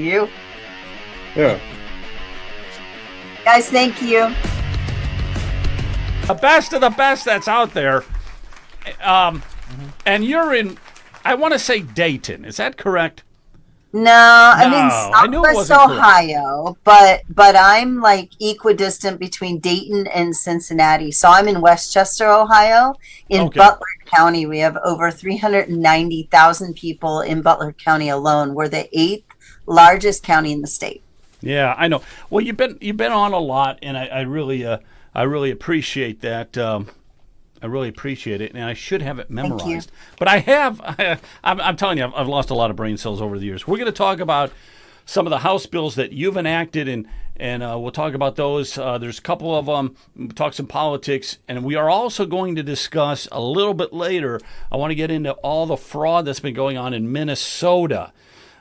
you. Yeah. Guys, thank you. The best of the best that's out there. And you're in, I want to say Dayton. Is that correct? No, I'm No, in I knew it Southwest wasn't correct. Ohio, but I'm like equidistant between Dayton and Cincinnati. So I'm in Westchester, Ohio. In Okay. Butler County, we have over 390,000 people in Butler County alone. We're the 8th largest county in the state. Yeah, I know. Well, you've been on a lot, and I really appreciate that. I really appreciate it, and I should have it memorized. But I have. I'm telling you, I've lost a lot of brain cells over the years. We're going to talk about some of the House bills that you've enacted, and we'll talk about those. There's a couple of them. We'll talk some politics, and we are also going to discuss a little bit later. I want to get into all the fraud that's been going on in Minnesota.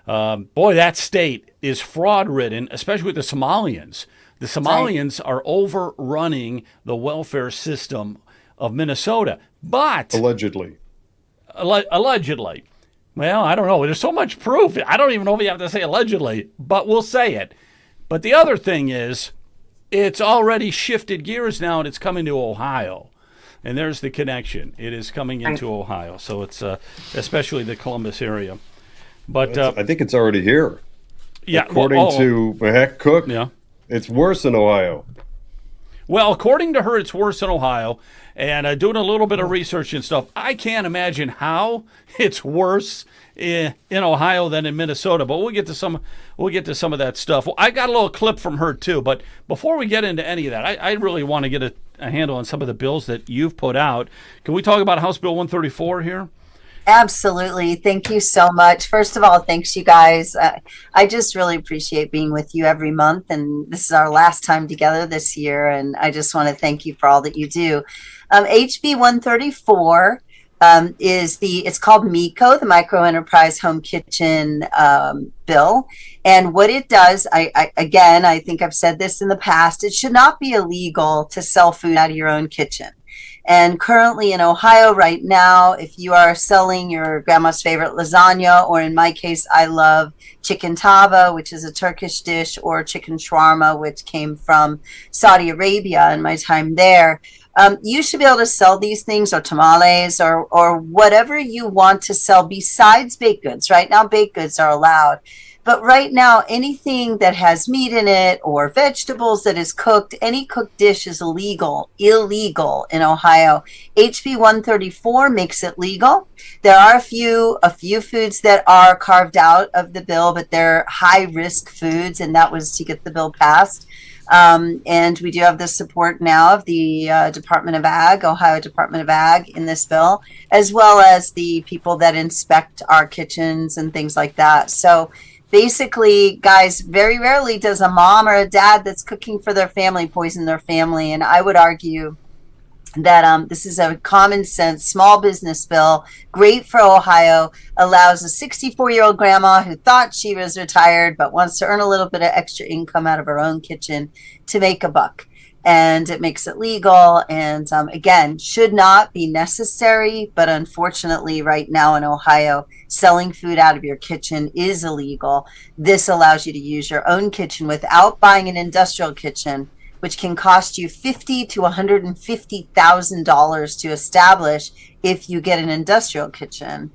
Boy, that state is fraud-ridden, especially with the Somalians. The Somalians are overrunning the welfare system of Minnesota, but Allegedly. Allegedly. Well, I don't know. There's so much proof. I don't even know if you have to say allegedly, but we'll say it. But the other thing is, it's already shifted gears now, and it's coming to Ohio. And there's the connection. It is coming into Ohio, so it's especially the Columbus area. But I think it's already here. Yeah, According to Heck Cook, yeah. It's worse in Ohio. Well, according to her, it's worse in Ohio. And doing a little bit of research and stuff, I can't imagine how it's worse in Ohio than in Minnesota. But we'll get to some of that stuff. Well, I got a little clip from her too. But before we get into any of that, I really want to get a handle on some of the bills that you've put out. Can we talk about House Bill 134 here? Absolutely. Thank you so much. First of all, thanks you guys. I just really appreciate being with you every month. And this is our last time together this year. And I just want to thank you for all that you do. HB 134 it's called MECO, the Micro Enterprise Home Kitchen bill. And what it does, I think I've said this in the past, it should not be illegal to sell food out of your own kitchen. And currently in Ohio right now, if you are selling your grandma's favorite lasagna, or in my case, I love chicken tava, which is a Turkish dish, or chicken shawarma, which came from Saudi Arabia in my time there, you should be able to sell these things, or tamales, or whatever you want to sell besides baked goods. Right now, baked goods are allowed. But right now, anything that has meat in it or vegetables that is cooked, any cooked dish is illegal in Ohio. HB 134 makes it legal. There are a few foods that are carved out of the bill, but they're high risk foods, and that was to get the bill passed. And we do have the support now of the Department of Ag, Ohio Department of Ag, in this bill, as well as the people that inspect our kitchens and things like that. So basically, guys, very rarely does a mom or a dad that's cooking for their family poison their family. And I would argue that this is a common sense small business bill, great for Ohio, allows a 64-year-old grandma who thought she was retired but wants to earn a little bit of extra income out of her own kitchen to make a buck. And it makes it legal, and again, should not be necessary, but unfortunately right now in Ohio, selling food out of your kitchen is illegal. This allows you to use your own kitchen without buying an industrial kitchen, which can cost you $50,000 to $150,000 to establish if you get an industrial kitchen.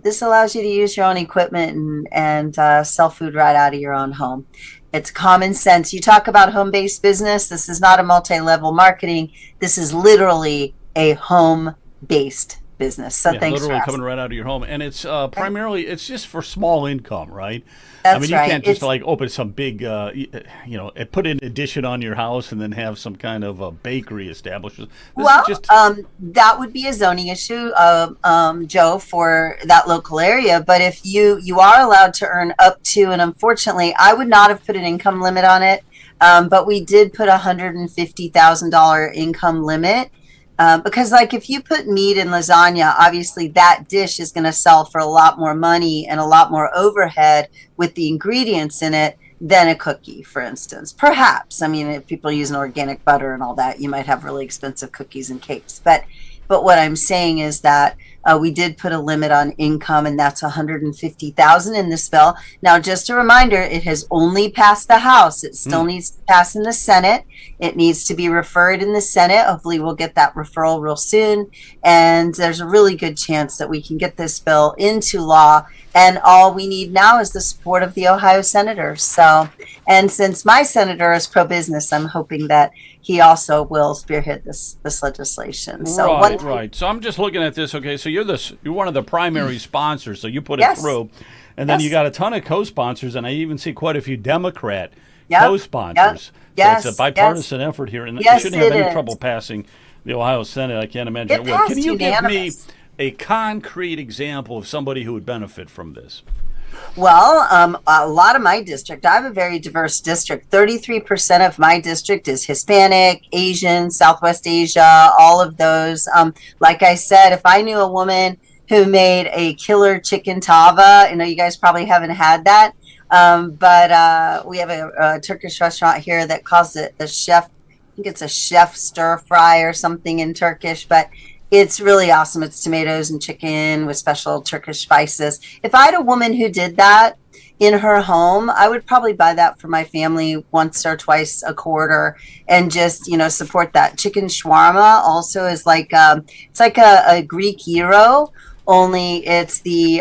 This allows you to use your own equipment and sell food right out of your own home. It's common sense. You talk about home-based business. This is not a multi-level marketing. This is literally a home-based business. So thanks literally for coming right out of your home. And it's primarily, it's just for small income, right? That's I mean, you right. can't just like open some big, put an addition on your house and then have some kind of a bakery establishment. That would be a zoning issue, Joe, for that local area. But if you are allowed to earn up to, and unfortunately, I would not have put an income limit on it, but we did put $150,000 income limit. Because like if you put meat in lasagna, obviously that dish is going to sell for a lot more money and a lot more overhead with the ingredients in it than a cookie, for instance. Perhaps. I mean, if people use an organic butter and all that, you might have really expensive cookies and cakes. But what I'm saying is that We did put a limit on income, and that's 150,000 in this bill. Now, just a reminder, it has only passed the House. It still needs to pass in the Senate. It needs to be referred in the Senate. Hopefully we'll get that referral real soon. And there's a really good chance that we can get this bill into law. And all we need now is the support of the Ohio senators. So, and since my senator is pro-business, I'm hoping that he also will spearhead this legislation. So right. So I'm just looking at this. Okay, so you're one of the primary sponsors. So you put it through, and then you got a ton of co-sponsors, and I even see quite a few Democrat co-sponsors. So it's a bipartisan effort here, and you shouldn't have any trouble passing the Ohio Senate. I can't imagine it will. Can you give me a concrete example of somebody who would benefit from this? Well, a lot of my district, I have a very diverse district. 33% of my district is Hispanic, Asian, Southwest Asia, all of those. Like I said, if I knew a woman who made a killer chicken tava, I know you guys probably haven't had that, but we have a Turkish restaurant here that calls it a chef, I think it's a chef stir fry or something in Turkish, but it's really awesome. It's tomatoes and chicken with special Turkish spices. If I had a woman who did that in her home, I would probably buy that for my family once or twice a quarter and just, support that. Chicken shawarma also is like, it's like a Greek gyro, only it's the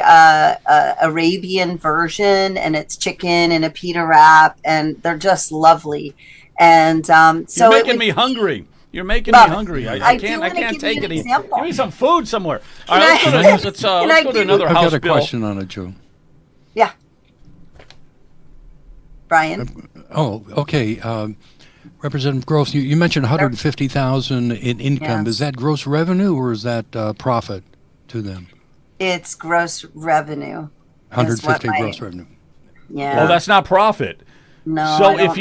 Arabian version, and it's chicken in a pita wrap, and they're just lovely. And so you're making me hungry. You're making me hungry. I can't take it. Give me some food somewhere. All right, let's go to another House bill. I've got a question on it, Joe. Yeah. Brian? Okay. Representative Gross, you mentioned 150,000 in income. Yes. Is that gross revenue or is that profit to them? It's gross revenue. 150 gross revenue. Yeah. Well, that's not profit. No. So if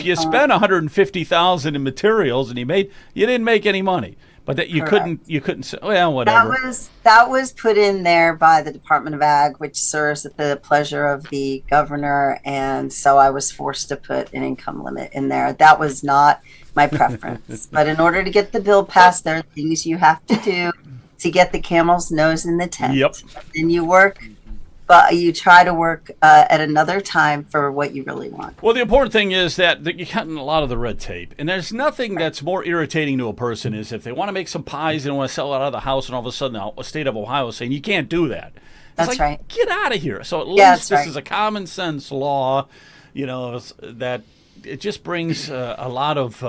you spent 150,000 in materials and you didn't make any money, but that you couldn't say, well, whatever. That was put in there by the Department of Ag, which serves at the pleasure of the governor, and so I was forced to put an income limit in there. That was not my preference, but in order to get the bill passed, there are things you have to do to get the camel's nose in the tent. Yep. And you work. But you try to work at another time for what you really want. Well, the important thing is that you're cutting a lot of the red tape. And there's nothing that's more irritating to a person is if they want to make some pies and want to sell it out of the house, and all of a sudden the state of Ohio is saying, you can't do that. That's right. Get out of here. So at least this is a common sense law, that it just brings a lot of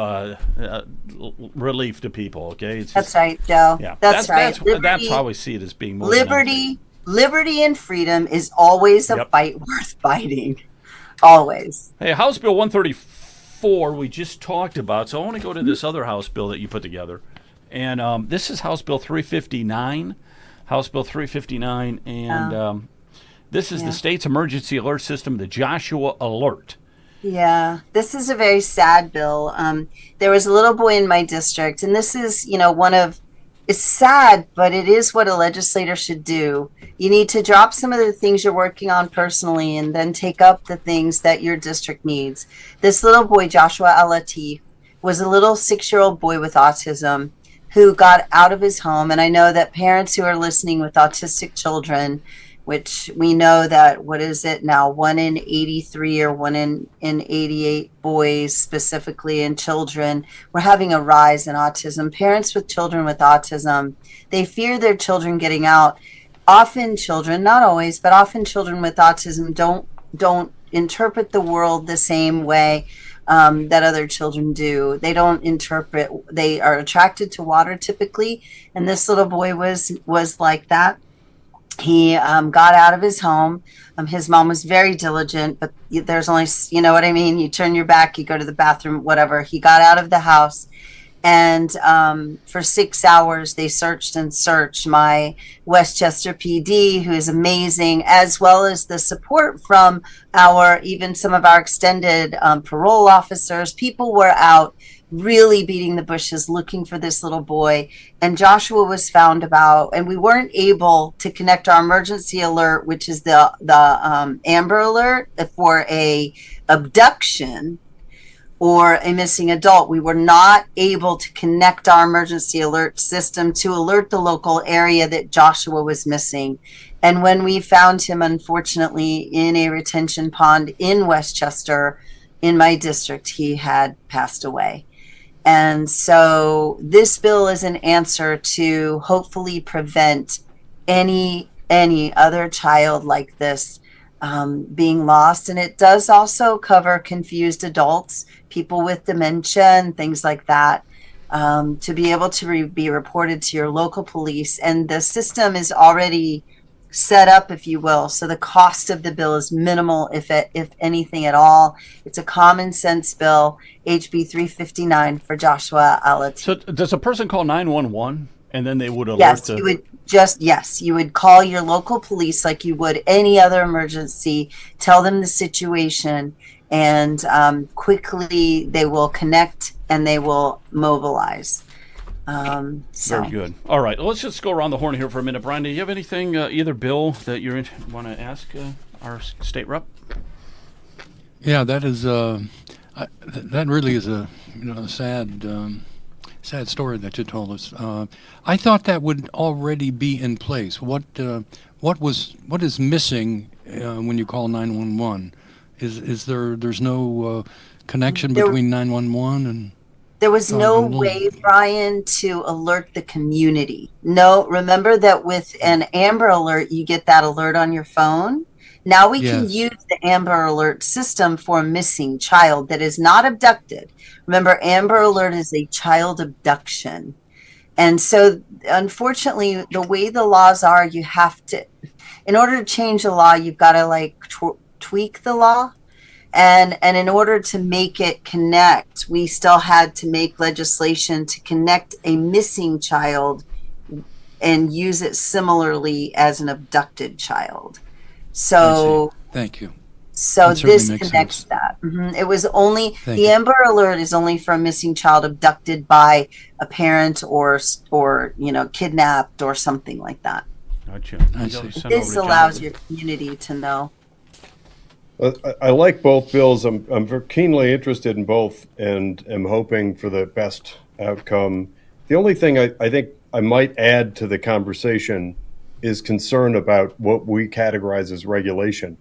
relief to people, okay? That's right, Joe. Yeah. That's right. That's how we see it as being more Liberty and freedom is always a fight worth fighting. Always. Hey, House Bill 134 we just talked about, so I want to go to this other House bill that you put together. And this is House Bill 359. House Bill 359, and this is the state's emergency alert system, the Joshua Alert. Yeah, this is a very sad bill. There was a little boy in my district, and this is, it's sad, but it is what a legislator should do. You need to drop some of the things you're working on personally and then take up the things that your district needs. This little boy, Joshua Al-Latif, was a little 6-year-old boy with autism who got out of his home. And I know that parents who are listening with autistic children, which we know that, 1 in 83 or 1 in 88 boys specifically in children, we're having a rise in autism. Parents with children with autism, they fear their children getting out. Often children, not always, but often children with autism don't interpret the world the same way that other children do. They don't interpret, they are attracted to water typically, and this little boy was like that. He got out of his home. His mom was very diligent, but there's only, you know what I mean? You turn your back, you go to the bathroom, whatever. He got out of the house, and for 6 hours, they searched and searched. My Westchester PD, who is amazing, as well as the support from even some of our extended parole officers. People were out really beating the bushes looking for this little boy, and Joshua was found and we weren't able to connect our emergency alert, which is the Amber Alert for a abduction, or a missing adult, we were not able to connect our emergency alert system to alert the local area that Joshua was missing. And when we found him, unfortunately, in a retention pond in Westchester, in my district, he had passed away. And so this bill is an answer to hopefully prevent any other child like this being lost. And it does also cover confused adults, people with dementia and things like that, to be able to be reported to your local police. And the system is already set up, if you will. So the cost of the bill is minimal, if anything at all. It's a common sense bill, HB 359 for Joshua Alati. So does a person call 911 and then they would alert? Yes, you would call your local police like you would any other emergency, tell them the situation, and quickly they will connect and they will mobilize. Very good. All right, let's just go around the horn here for a minute. Brian, do you have anything, either bill that you want to ask our state rep? Yeah, that is that really is a sad story that you told us. I thought that would already be in place. What is missing when you call 911? Is there's no connection between 911 and? There was no way, Brian, to alert the community. No, remember that with an Amber Alert, you get that alert on your phone. Now we can use the Amber Alert system for a missing child that is not abducted. Remember, Amber Alert is a child abduction. And so, unfortunately, the way the laws are, you have to, in order to change the law, you've got to tweak the law. And in order to make it connect, we still had to make legislation to connect a missing child and use it similarly as an abducted child. So thank you. So this connects that. It was only the Amber Alert is only for a missing child abducted by a parent or kidnapped or something like that. Gotcha. This allows your community to know. I like both bills. I'm very keenly interested in both and am hoping for the best outcome. The only thing I think I might add to the conversation is concern about what we categorize as regulation.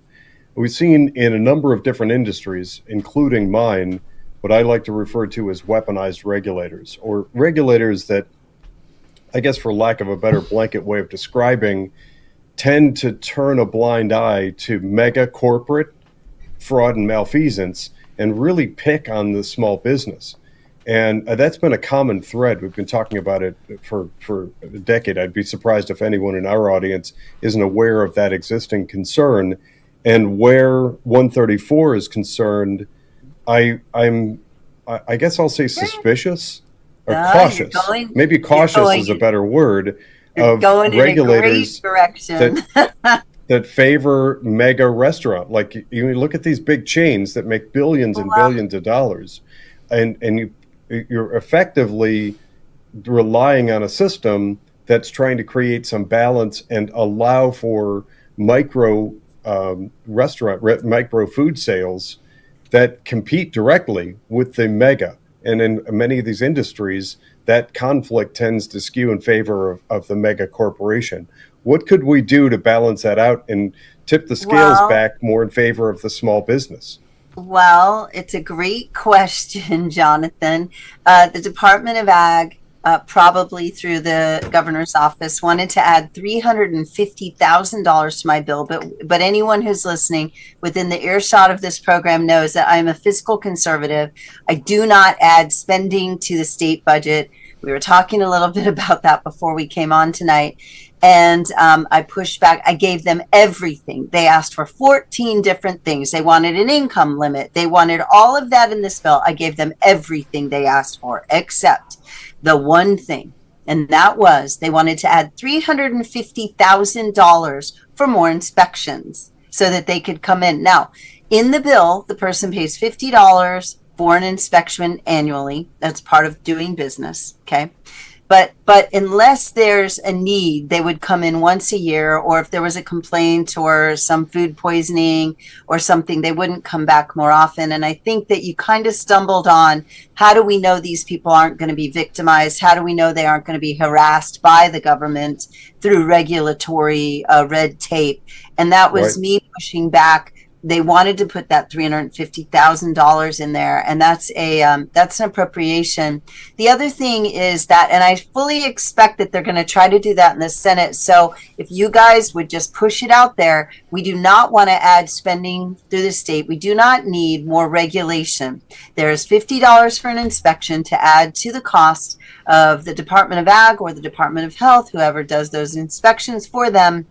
We've seen in a number of different industries, including mine, what I like to refer to as weaponized regulators, or regulators that, I guess for lack of a better blanket way of describing, tend to turn a blind eye to mega corporate fraud and malfeasance and really pick on the small business. And that's been a common thread. We've been talking about it for a decade. I'd be surprised if anyone in our audience isn't aware of that existing concern. And where 134 is concerned, I guess I'll say suspicious or cautious. Maybe cautious is a better word. Of regulators that favor mega restaurant. Like you look at these big chains that make billions and billions of dollars, and you're effectively relying on a system that's trying to create some balance and allow for micro food sales that compete directly with the mega. And in many of these industries, that conflict tends to skew in favor of the mega corporation. What could we do to balance that out and tip the scales back more in favor of the small business? Well, it's a great question, Jonathan. The Department of Ag, probably through the governor's office, wanted to add $350,000 to my bill. But anyone who's listening within the earshot of this program knows that I'm a fiscal conservative. I do not add spending to the state budget. We were talking a little bit about that before we came on tonight. And I pushed back. I gave them everything. They asked for 14 different things. They wanted an income limit. They wanted all of that in this bill. I gave them everything they asked for, except the one thing. And that was they wanted to add $350,000 for more inspections so that they could come in. Now, in the bill, the person pays $50 for an inspection annually. That's part of doing business. Okay. But unless there's a need, they would come in once a year, or if there was a complaint or some food poisoning or something, they wouldn't come back more often. And I think that you kind of stumbled on, how do we know these people aren't going to be victimized? How do we know they aren't going to be harassed by the government through regulatory red tape? And that was me pushing back. They wanted to put that $350,000 in there, and that's an appropriation. The other thing is that, and I fully expect that they're going to try to do that in the Senate. So if you guys would just push it out there, we do not want to add spending through the state. We do not need more regulation. There is $50 for an inspection to add to the cost of the Department of Ag or the Department of Health, whoever does those inspections for them.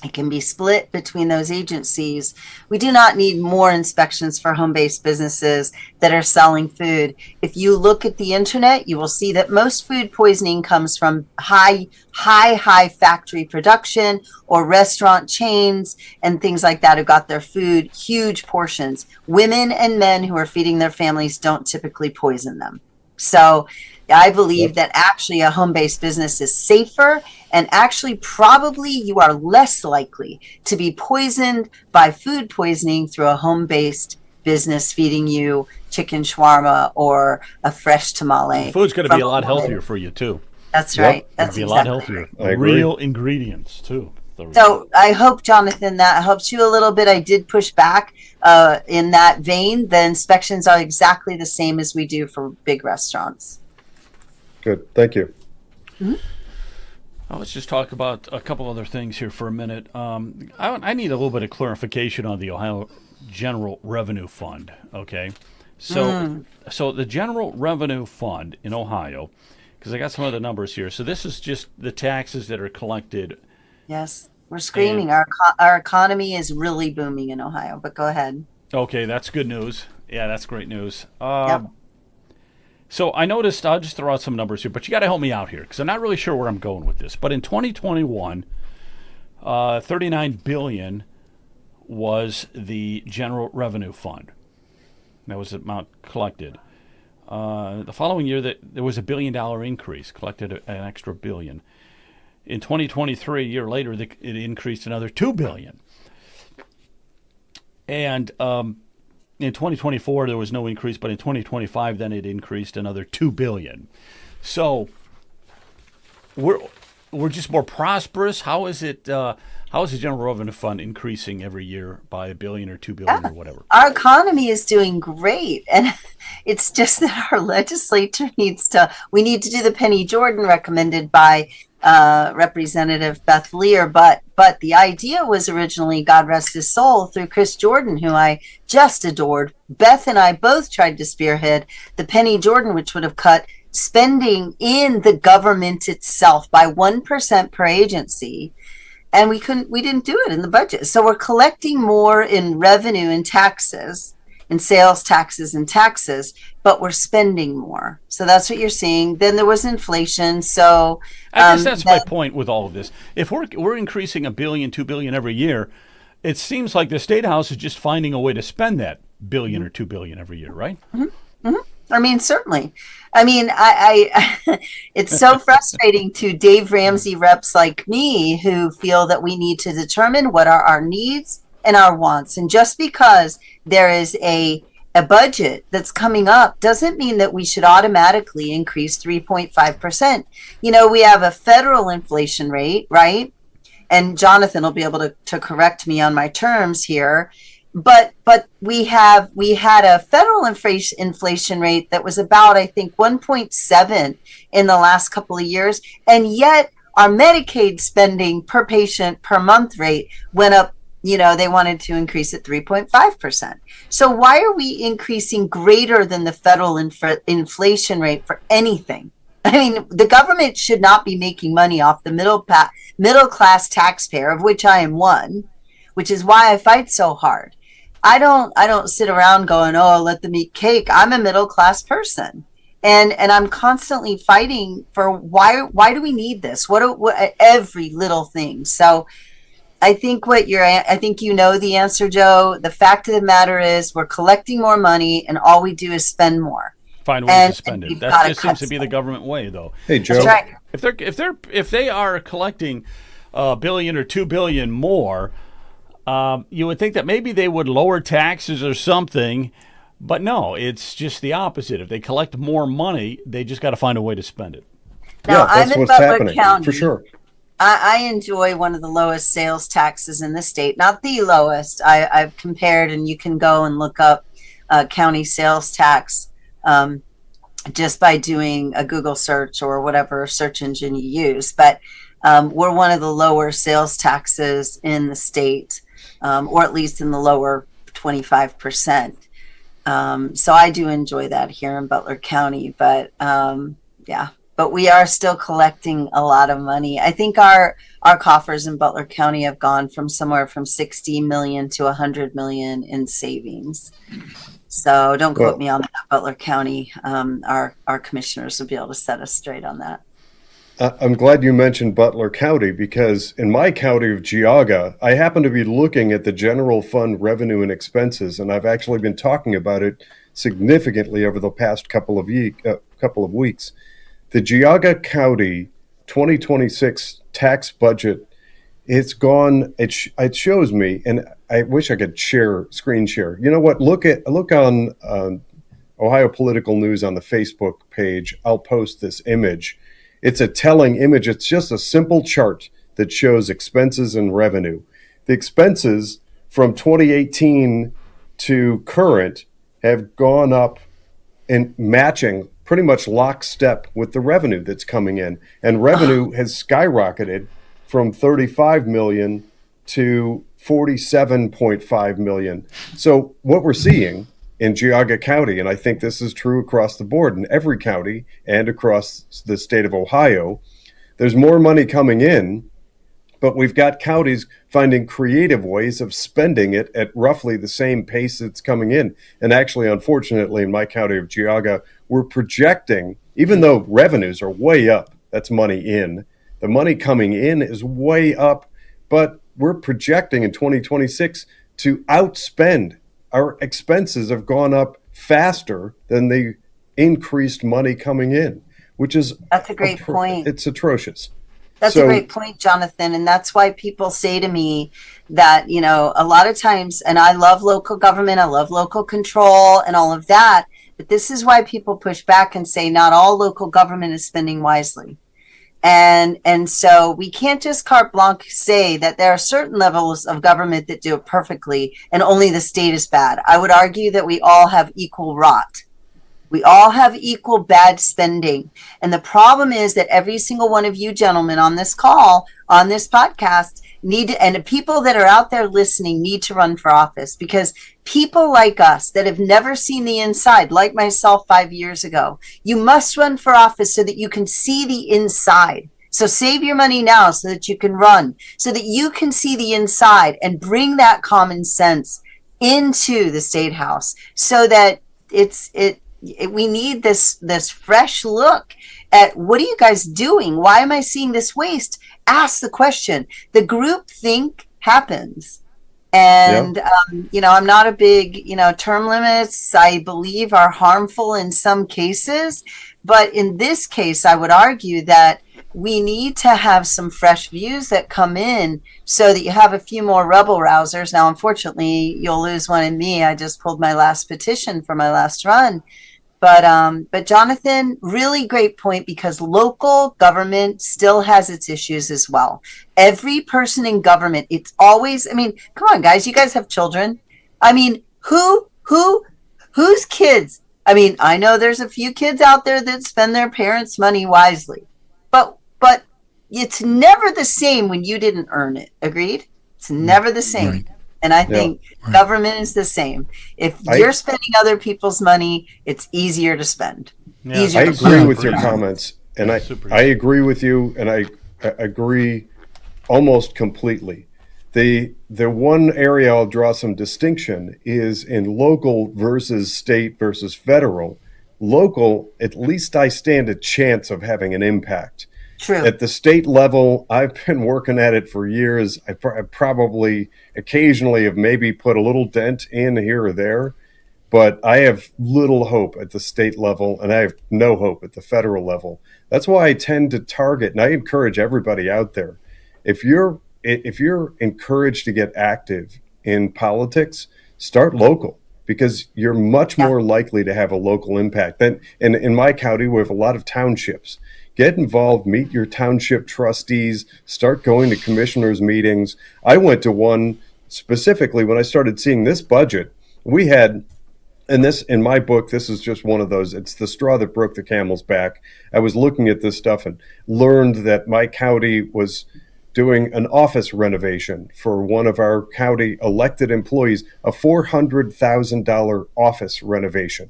It can be split between those agencies. We do not need more inspections for home-based businesses that are selling food. If you look at the internet, you will see that most food poisoning comes from high factory production or restaurant chains and things like that who got their food huge portions. Women and men who are feeding their families don't typically poison them. So I believe that actually a home-based business is safer, and actually probably you are less likely to be poisoned by food poisoning through a home-based business feeding you chicken shawarma or a fresh tamale. The food's going to be a lot healthier for you too. That's right. That's be a exactly lot healthier. I agree. Real ingredients too. So I hope, Jonathan, that helps you a little bit. I did push back in that vein. The inspections are exactly the same as we do for big restaurants. Good. Thank you. Mm-hmm. Well, let's just talk about a couple other things here for a minute. I need a little bit of clarification on the Ohio General Revenue Fund. Okay, so the General Revenue Fund in Ohio, because I got some of the numbers here. So this is just the taxes that are collected. Yes, we're screaming. Our economy is really booming in Ohio. But go ahead. Okay, that's good news. Yeah, that's great news. Yep. So I noticed, I'll just throw out some numbers here, but you got to help me out here because I'm not really sure where I'm going with this. But in 2021, $39 billion was the General Revenue Fund. That was the amount collected. The following year, there was $1 billion increase, collected an extra $1 billion. In 2023, a year later, it increased another $2 billion. And in 2024, there was no increase, but in 2025, then it increased another $2 billion. So we're just more prosperous. How is it? How is the General Revenue Fund increasing every year by $1 billion or $2 billion or whatever? Our economy is doing great, and it's just that our legislature we need to do the Penny Jordan recommended by Representative Beth Lear, but the idea was originally, God rest his soul, through Chris Jordan, who I just adored. Beth and I both tried to spearhead the Penny Jordan, which would have cut spending in the government itself by 1% per agency. And we didn't do it in the budget. So we're collecting more in revenue and taxes, in sales taxes and taxes, but we're spending more. So that's what you're seeing. Then there was inflation. So I guess that's my point with all of this. If we're increasing $1 billion, $2 billion every year, it seems like the State House is just finding a way to spend that $1 billion or $2 billion every year, right? Mm-hmm. Mm-hmm. I mean, certainly. I mean, I it's so frustrating to Dave Ramsey reps like me who feel that we need to determine what are our needs and our wants. And just because there is a budget that's coming up doesn't mean that we should automatically increase 3.5%. You know, we have a federal inflation rate, right? And Jonathan will be able to correct me on my terms here. But we had a federal inflation rate that was about, I think, 1.7 in the last couple of years. And yet our Medicaid spending per patient per month rate went up. You know, they wanted to increase it 3.5%. So why are we increasing greater than the federal inflation rate for anything? I mean, the government should not be making money off the middle class taxpayer, of which I am one, which is why I fight so hard. I don't sit around going, oh, let them eat cake. I'm a middle class person. And I'm constantly fighting for why do we need this? What every little thing. So I think you know the answer, Joe. The fact of the matter is we're collecting more money and all we do is spend more. Find ways And to spend it. you've That gotta just seems cut to be the government way, though. Hey, Joe. That's right. If they are collecting a billion or 2 billion more, you would think that maybe they would lower taxes or something, but no, it's just the opposite. If they collect more money, they just got to find a way to spend it. Now, Yeah, I'm that's in what's Butler happening County. for sure. I enjoy one of the lowest sales taxes in the state, not the lowest. I've compared, and you can go and look up county sales tax just by doing a Google search or whatever search engine you use. But we're one of the lower sales taxes in the state, or at least in the lower 25%. So I do enjoy that here in Butler County. But yeah. But we are still collecting a lot of money. I think our coffers in Butler County have gone from somewhere from 60 million to 100 million in savings. So don't quote me on that, Butler County. Our commissioners will be able to set us straight on that. I'm glad you mentioned Butler County, because in my county of Geauga, I happen to be looking at the general fund revenue and expenses, and I've actually been talking about it significantly over the past couple of weeks. The Geauga County 2026 tax budget, it's gone. It shows me, and I wish I could screen share. You know what? Look on Ohio Political News on the Facebook page. I'll post this image. It's a telling image. It's just a simple chart that shows expenses and revenue. The expenses from 2018 to current have gone up in matching pretty much lockstep with the revenue that's coming in. And revenue has skyrocketed from 35 million to 47.5 million. So what we're seeing in Geauga County, and I think this is true across the board in every county and across the state of Ohio, there's more money coming in, but we've got counties finding creative ways of spending it at roughly the same pace it's coming in. And actually, unfortunately, in my county of Geauga, we're projecting, even though revenues are way up, that's money in, the money coming in is way up, but we're projecting in 2026 to outspend. Our expenses have gone up faster than the increased money coming in, which is That's a great point. It's atrocious. That's a great point, Jonathan. And that's why people say to me that, you know, a lot of times, and I love local government, I love local control and all of that. But this is why people push back and say not all local government is spending wisely. And so we can't just carte blanche say that there are certain levels of government that do it perfectly and only the state is bad. I would argue that we all have equal rot. We all have equal bad spending. And the problem is that every single one of you gentlemen on this call, on this podcast, and the people that are out there listening need to run for office, because people like us that have never seen the inside, like myself 5 years ago, you must run for office so that you can see the inside. So save your money now so that you can run, so that you can see the inside and bring that common sense into the state house, so that we need this fresh look at what are you guys doing? Why am I seeing this waste? Ask the question. The group think happens. And, you know, I'm not a big, term limits, I believe, are harmful in some cases. But in this case, I would argue that we need to have some fresh views that come in so that you have a few more rebel rousers. Now, unfortunately, you'll lose one in me. I just pulled my last petition for my last run. But Jonathan, really great point, because local government still has its issues as well. Every person in government, it's always, come on, guys, you guys have children. Whose kids? I know there's a few kids out there that spend their parents' money wisely, but it's never the same when you didn't earn it. Agreed? It's never the same. Right. And I think government is the same. If you're spending other people's money, it's easier to spend. Yeah. I agree with your comments, and I agree with you, and I agree almost completely. The one area I'll draw some distinction is in local versus state versus federal. Local, at least I stand a chance of having an impact. True. At the state level, I've been working at it for years. I probably occasionally have maybe put a little dent in here or there, but I have little hope at the state level, and I have no hope at the federal level. That's why I tend to target, and I encourage everybody out there, if you're encouraged to get active in politics, start local, because you're much more likely to have a local impact. Then, in my county, we have a lot of townships. Get involved, meet your township trustees, start going to commissioners' meetings. I went to one specifically when I started seeing this budget. We had, and this, in my book, this is just one of those, it's the straw that broke the camel's back. I was looking at this stuff and learned that my county was doing an office renovation for one of our county elected employees, a $400,000 office renovation.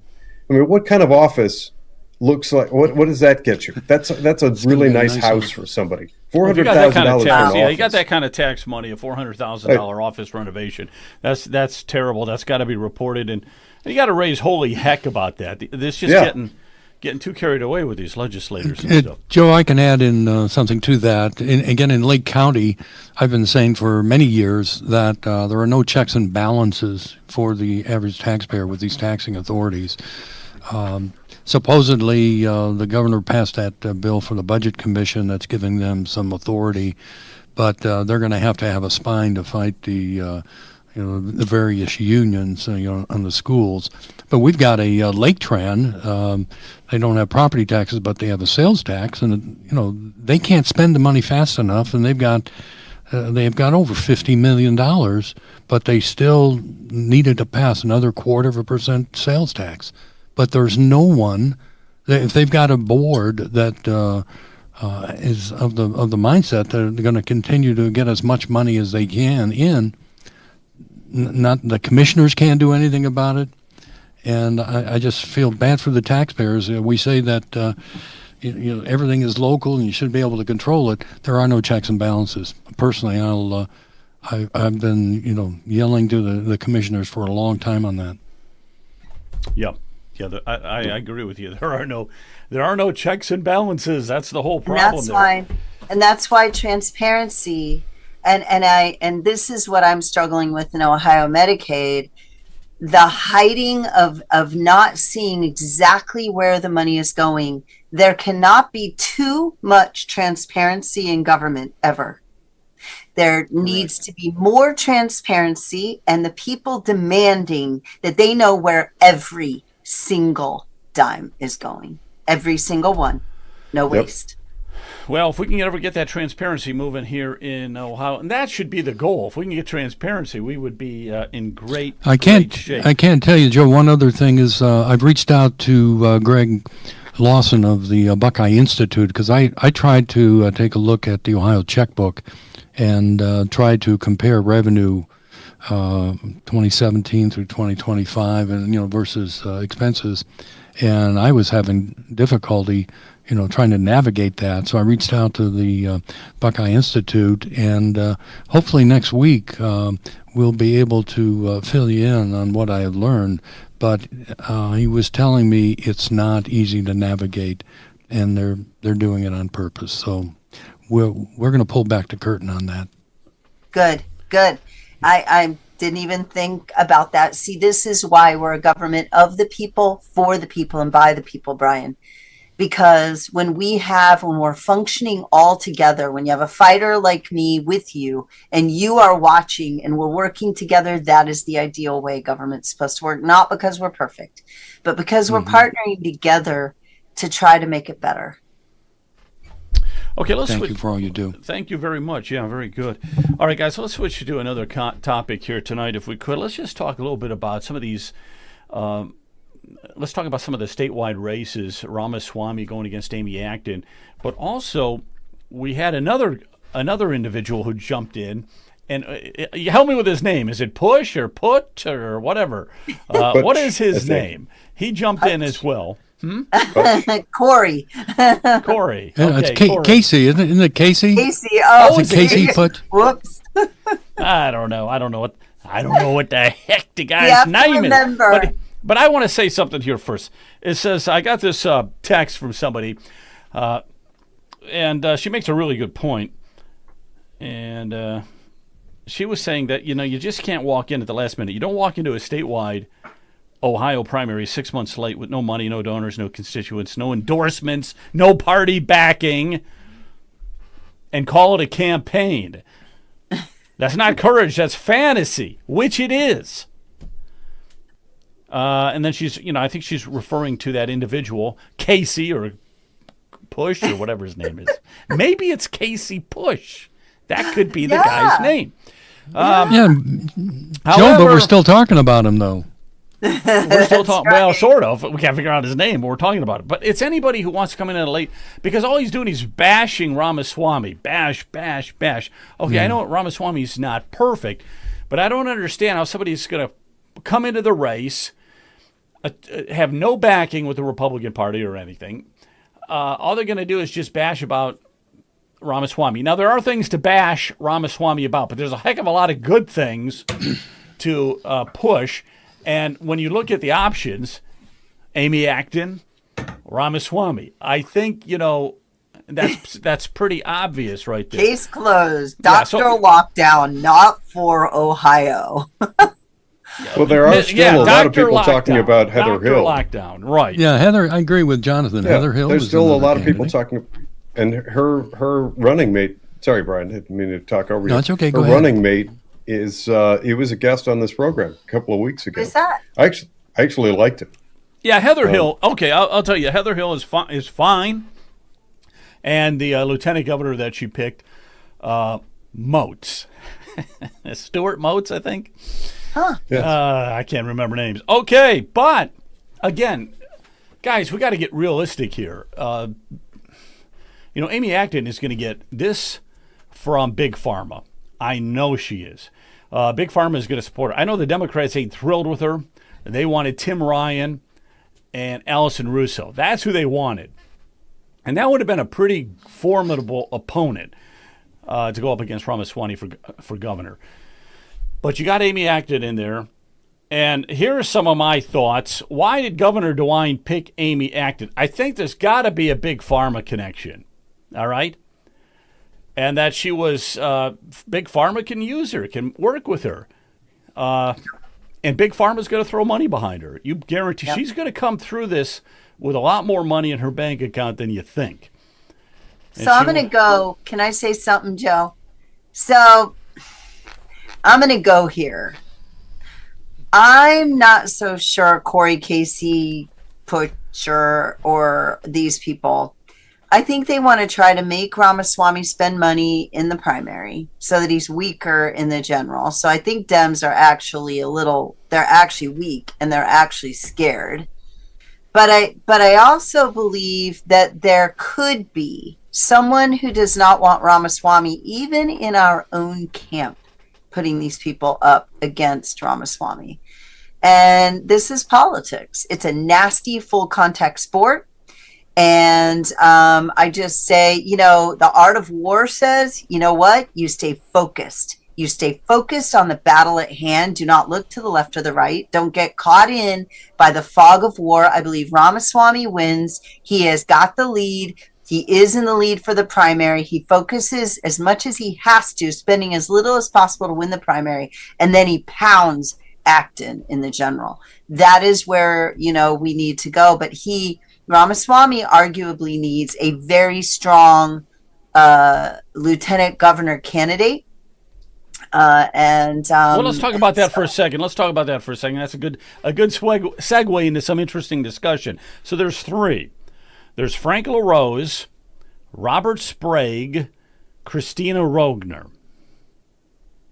I mean, what kind of office looks like, what does that get you? That's a really nice house for somebody. $400,000 for an office. Yeah, you got that kind of tax money, a $400,000 office renovation. That's terrible. That's got to be reported, and you got to raise holy heck about that. This just getting too carried away with these legislators and stuff. Joe, I can add in something to that. Again, in Lake County, I've been saying for many years that there are no checks and balances for the average taxpayer with these taxing authorities. Supposedly, the governor passed that bill for the Budget Commission that's giving them some authority, but they're going to have a spine to fight the various unions, on the schools. But we've got a Lake Tran. They don't have property taxes, but they have a sales tax, and they can't spend the money fast enough, and they've got over $50 million, but they still needed to pass another 0.25% sales tax. But there's no one. If they've got a board that is of the mindset that they're going to continue to get as much money as they can in. Not the commissioners can't do anything about it, and I just feel bad for the taxpayers. We say that everything is local and you should be able to control it. There are no checks and balances. Personally, I've been yelling to the commissioners for a long time on that. Yeah. Yeah, I agree with you. There are no checks and balances. That's the whole problem. And that's why transparency, and this is what I'm struggling with in Ohio Medicaid, the hiding of not seeing exactly where the money is going. There cannot be too much transparency in government ever. There needs to be more transparency, and the people demanding that they know where every single dime is going. Every single one. No waste. Well, if we can ever get that transparency moving here in Ohio, and that should be the goal. If we can get transparency, we would be in great shape. I can't tell you, Joe, one other thing is I've reached out to Greg Lawson of the Buckeye Institute, because I tried to take a look at the Ohio checkbook and try to compare revenue 2017 through 2025 and versus expenses, and I was having difficulty trying to navigate that. So I reached out to the Buckeye Institute, and hopefully next week we'll be able to fill you in on what I have learned. But he was telling me it's not easy to navigate, and they're doing it on purpose. So we're going to pull back the curtain on that. Good. I didn't even think about that. See, this is why we're a government of the people, for the people, and by the people, Brian. Because when we're functioning all together, when you have a fighter like me with you, and you are watching and we're working together, that is the ideal way government's supposed to work. Not because we're perfect, but because we're partnering together to try to make it better. Okay, let's Thank switch. you for all you do. Thank you very much. Yeah, very good. All right, guys, let's switch to another topic here tonight, if we could. Let's just talk a little bit about some of these. Let's talk about some of the statewide races. Ramaswamy going against Amy Acton, but also we had another individual who jumped in. And you help me with his name. Is it Push or Put or whatever? What is his name? He jumped in as well. Corey. Corey. Yeah, okay, it's Corey. Casey, isn't it Casey? Casey. Oh, Is it Casey Put? Whoops. I don't know what the heck the guy's name is. But I want to say something here first. It says, I got this text from somebody, and she makes a really good point. And she was saying that, you just can't walk in at the last minute. You don't walk into a statewide Ohio primary 6 months late with no money, no donors, no constituents, no endorsements, no party backing, and call it a campaign. That's not courage, that's fantasy, which it is. And then she's, I think she's referring to that individual, Casey or Push or whatever his name is. Maybe it's Casey Push. That could be the guy's name. Joe, However, but we're still talking about him, though. We're still talking. right. Well, sort of. We can't figure out his name, but we're talking about it. But it's anybody who wants to come in late, because all he's doing is bashing Ramaswamy. Bash, bash, bash. Okay, I know Ramaswamy's not perfect, but I don't understand how somebody's going to come into the race, have no backing with the Republican Party or anything. All they're going to do is just bash about Ramaswamy. Now, there are things to bash Ramaswamy about, but there's a heck of a lot of good things to push. And when you look at the options, Amy Acton, Ramaswamy, I think, that's pretty obvious right there. Case closed. Yeah, Dr. Lockdown, not for Ohio. Well, there are still a lot of people talking about Heather Dr. Hill. Lockdown, right. Yeah, Heather, I agree with Jonathan. Yeah, Heather Hill. there's is still a another lot of people candidate. talking, and her running mate. Sorry, Brian, I didn't mean to talk over you. No, it's okay. Her Go ahead. running mate is he was a guest on this program a couple of weeks ago. Who's that? I actually liked him. Yeah, Heather Hill. Okay, I'll tell you, Heather Hill is fine, and the lieutenant governor that she picked, Moats, Stuart Moats, I think. Huh. Yes. I can't remember names. Okay, but again, guys, we got to get realistic here. Amy Acton is going to get this from Big Pharma. I know she is. Big Pharma is going to support her. I know the Democrats ain't thrilled with her. They wanted Tim Ryan and Allison Russo. That's who they wanted. And that would have been a pretty formidable opponent to go up against Ramaswamy for governor. But you got Amy Acton in there. And here are some of my thoughts. Why did Governor DeWine pick Amy Acton? I think there's got to be a Big Pharma connection. All right? And that she was, Big Pharma can use her, can work with her. And Big Pharma's going to throw money behind her. You guarantee she's going to come through this with a lot more money in her bank account than you think. So I'm going to go. Can I say something, Joe? So I'm going to go here. I'm not so sure Corey Casey, Butcher, or these people. I think they want to try to make Ramaswamy spend money in the primary so that he's weaker in the general. So I think Dems are actually they're actually weak and they're actually scared. But I also believe that there could be someone who does not want Ramaswamy, even in our own camp, putting these people up against Ramaswamy. And this is politics. It's a nasty full contact sport. And I just say, the art of war says, you know what? You stay focused. You stay focused on the battle at hand. Do not look to the left or the right. Don't get caught in by the fog of war. I believe Ramaswamy wins. He has got the lead. He is in the lead for the primary. He focuses as much as he has to, spending as little as possible to win the primary. And then he pounds Acton in the general. That is where, we need to go. But Ramaswamy arguably needs a very strong lieutenant governor candidate. Well, let's talk about that for a second. That's a good segue into some interesting discussion. So there's three. There's Frank LaRose, Robert Sprague, Christina Rogner.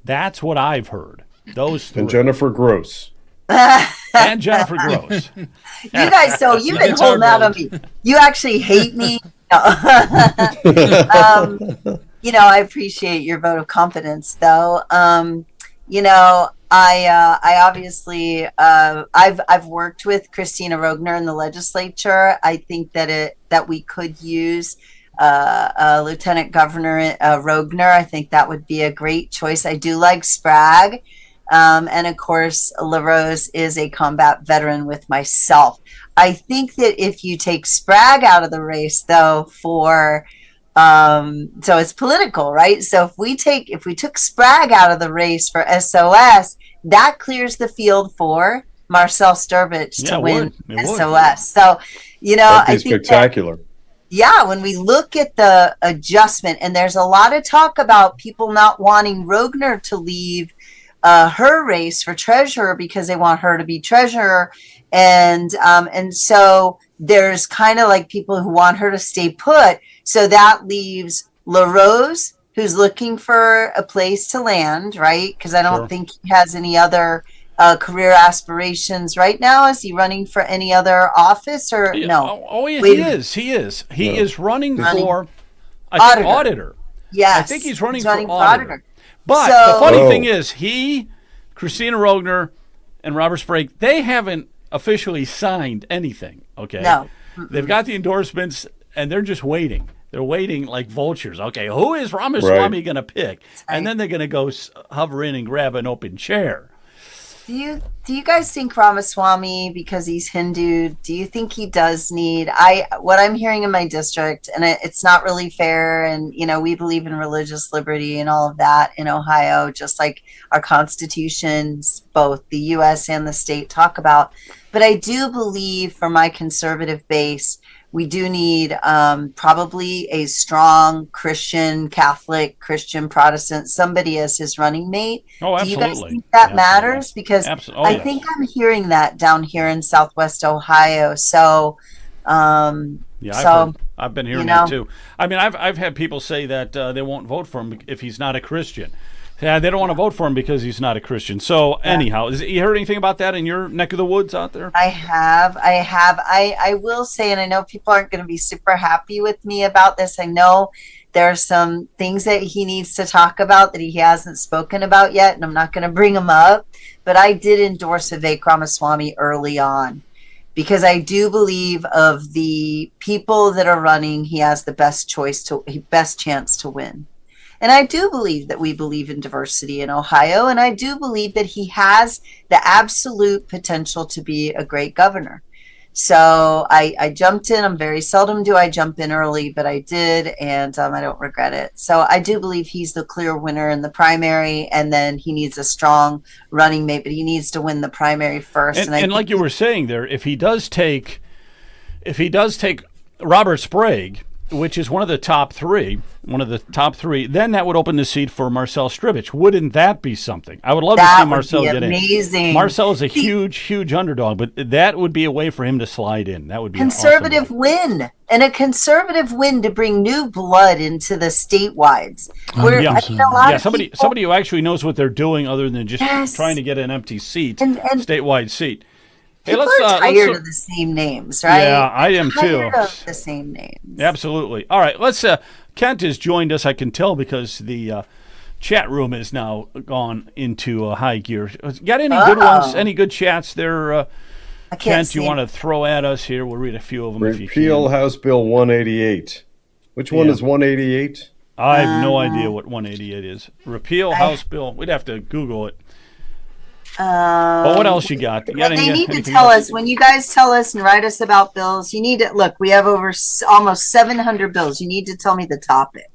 That's what I've heard. Those three. And Jennifer Gross. And Jennifer Gross. You guys, so you've been It's our holding out on vote. me. You actually hate me. I appreciate your vote of confidence, though. I obviously I've worked with Christina Rogner in the legislature. I think that we could use Lieutenant Governor Rogner. I think that would be a great choice. I do like Sprague. And of course, LaRose is a combat veteran with myself. I think that if you take Sprague out of the race, though, so it's political, right? So if we took Sprague out of the race for SOS, that clears the field for Marcel Sturbich Yeah, to it win would. It would. SOS. So, you know, That'd be I think that, spectacular. yeah, when we look at the adjustment, and there's a lot of talk about people not wanting Rogner to leave her race for treasurer because they want her to be treasurer, and so there's kind of like people who want her to stay put. So that leaves LaRose, who's looking for a place to land, right? Because I don't Sure. think he has any other career aspirations right now. Is he running for any other office or Yeah, no? yeah, Wait he a minute. is. He is. He Yeah. is running Running for, I think, auditor. auditor. Yes, I think he's running, for for auditor. But So- the funny Oh. thing is, he, Christina Rogner, and Robert Sprague, they haven't officially signed anything. Okay. No. They've got the endorsements, and they're just waiting. They're waiting like vultures. Okay, who is Ramaswamy Right. going to pick? And then they're going to go hover in and grab an open chair. Do you guys think Ramaswamy, because he's Hindu, do you think he does need what I'm hearing in my district, and it's not really fair, and you know, we believe in religious liberty and all of that in Ohio, just like our constitutions, both the US and the state, talk about. But I do believe, for my conservative base, we do need probably a strong Christian, Catholic, Christian, Protestant, somebody as his running mate. Oh, Do you guys absolutely. think that Absolutely. matters? Because Oh, I yes. think I'm hearing that down here in Southwest Ohio. So, Yeah, so I've been hearing you know. that too. I mean, I've had people say that they won't vote for him if he's not a Christian. Yeah, they don't want to vote for him because he's not a Christian. So anyhow, you heard anything about that in your neck of the woods out there? I have. I will say, and I know people aren't going to be super happy with me about this. I know there are some things that he needs to talk about that he hasn't spoken about yet, and I'm not going to bring them up. But I did endorse Vivek Ramaswamy early on because I do believe, of the people that are running, he has the best chance to win. And I do believe that we believe in diversity in Ohio, and I do believe that he has the absolute potential to be a great governor. So I jumped in. I'm very seldom do I jump in early, but I did, and I don't regret it. So I do believe he's the clear winner in the primary, and then he needs a strong running mate, but he needs to win the primary first. And like you were saying there, if he does take Robert Sprague, which is one of the top three, then that would open the seat for Marcel Stribich. Wouldn't that be something? I would love to see Marcel get in. Amazing. Marcel is a huge underdog, but that would be a way for him to slide in. That would be conservative awesome. win, and a conservative win to bring new blood into the statewides. Where Yeah. I think a lot of somebody who actually knows what they're doing, other than just Yes. trying to get an empty seat, And statewide seat. Hey, people are tired of the same names, right? Yeah, I am too. Tired of the same names. Absolutely. All right, let's. Kent has joined us. I can tell because the chat room has now gone into high gear. Got any good ones? Any good chats there, I can't Kent? see You want to it. throw at us here? We'll read a few of them if you Repeal can. House Bill 188. Which one Yeah. is 188? I have no idea what 188 is. Repeal I- House Bill. We'd have to Google it. Um, But what else you got? You got They any- need to anything tell else? us when you guys tell us and write us about bills. You need to look. We have over almost 700 bills. You need to tell me the topic.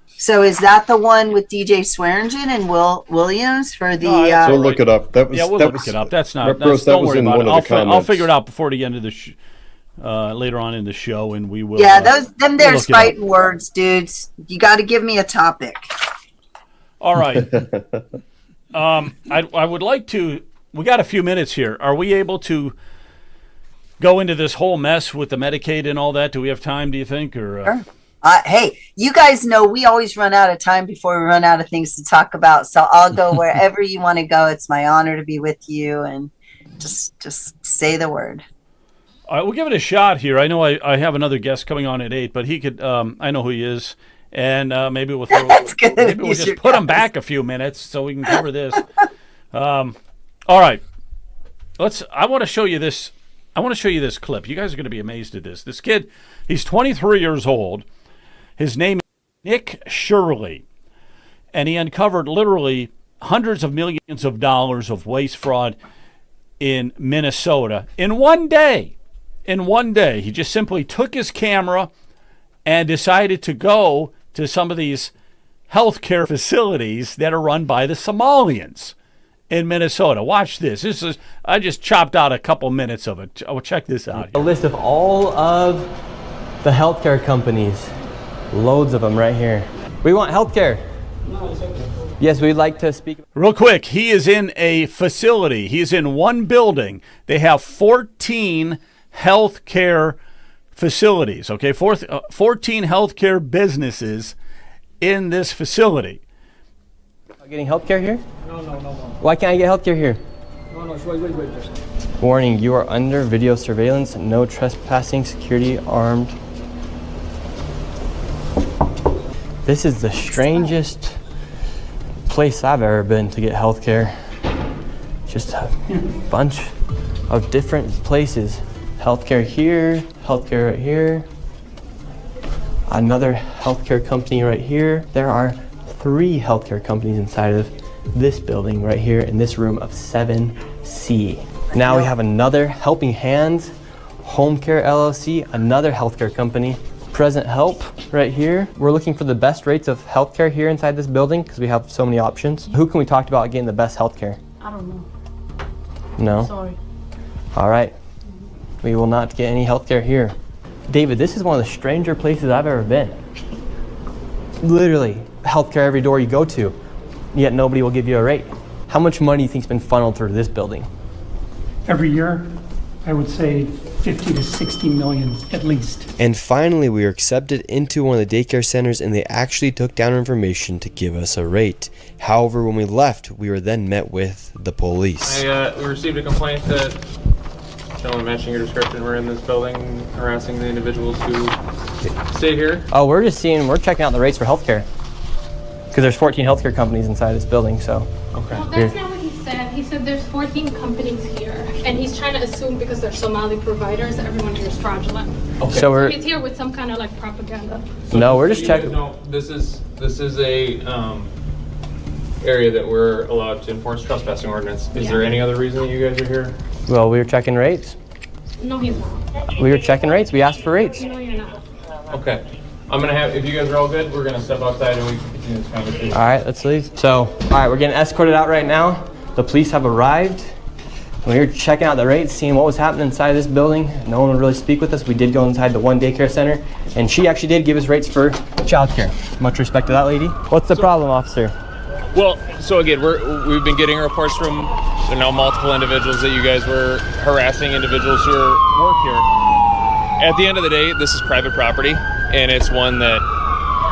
So is that the one with DJ Swearingen and Will Williams for the? No, that's So all look it up. That was Yeah, we'll that look was, it up. That's not. Rep. That's, Gross, that don't was worry in about one it. of the I'll comments. figure it out before the end of the later on in the show, and we will. Yeah, we'll there's look it up. fighting words, dudes. You got to give me a topic. All right. I would like to. We got a few minutes here. Are we able to go into this whole mess with the Medicaid and all that? Do we have time? Do you think? Or Sure. Hey, you guys know we always run out of time before we run out of things to talk about. So I'll go wherever you want to go. It's my honor to be with you, and just say the word. all right, we'll give it a shot here. I know I have another guest coming on at 8, but he could. I know who he is, and maybe we'll throw. That's good. Maybe we'll Use just your put him guess. back a few minutes so we can cover this. All right, I want to show you this. I want to show you this clip. You guys are going to be amazed at this. This kid, he's 23 years old. His name is Nick Shirley, and he uncovered literally hundreds of millions of dollars of waste fraud in Minnesota in one day. In one day, he just simply took his camera and decided to go to some of these healthcare facilities that are run by the Somalians. in Minnesota. Watch this. I just chopped out a couple minutes of it. Oh, check this out. A list of all of the healthcare companies. Loads of them right here. We want healthcare. Yes, we'd like to speak. Real quick, he is in a facility. He is in one building. They have 14 healthcare facilities, okay? 14 healthcare businesses in this facility. Getting healthcare here? No. Why can't I get healthcare here? No, wait. Warning, you are under video surveillance. No trespassing, security armed. This is the strangest place I've ever been to get healthcare. Just a bunch of different places. Healthcare here, healthcare right here. Another healthcare company right here. There are 3 healthcare companies inside of this building right here in this room of 7C. Now we have another Helping Hands, Home Care LLC, another healthcare company. Present Help right here. We're looking for the best rates of healthcare here inside this building because we have so many options. Who can we talk to about getting the best healthcare? I don't know. No? Sorry. All right. We will not get any healthcare here. David, this is one of the stranger places I've ever been. Literally, healthcare every door you go to, yet nobody will give you a rate. How much money do you think's been funneled through this building? Every year, I would say 50 to 60 million at least. And finally, we were accepted into one of the daycare centers, and they actually took down our information to give us a rate. However, when we left, we were then met with the police. We received a complaint that gentlemen matching your description were in this building harassing the individuals who stay here. Oh, we're checking out the rates for healthcare. Because there's 14 healthcare companies inside this building, so. Okay. Well, that's not what he said. He said there's 14 companies here, and he's trying to assume because they're Somali providers, everyone here is fraudulent. Okay. So He's here with some kind of like propaganda. No, we're just checking. No, this is a area that we're allowed to enforce trespassing ordinance. Is there any other reason that you guys are here? Well, we were checking rates. No, he's not. We were checking rates. We asked for rates. No, you're not. Okay. I'm gonna have, if you guys are all good, we're gonna step outside and we can continue this conversation. All right, let's leave. So, all right, we're getting escorted out right now. The police have arrived. We were checking out the rates, seeing what was happening inside this building. No one would really speak with us. We did go inside the one daycare center, and she actually did give us rates for childcare. Much respect to that lady. What's the problem, officer? Well, so again, we've been getting reports from multiple individuals that you guys were harassing individuals who work here. At the end of the day, this is private property, and it's one that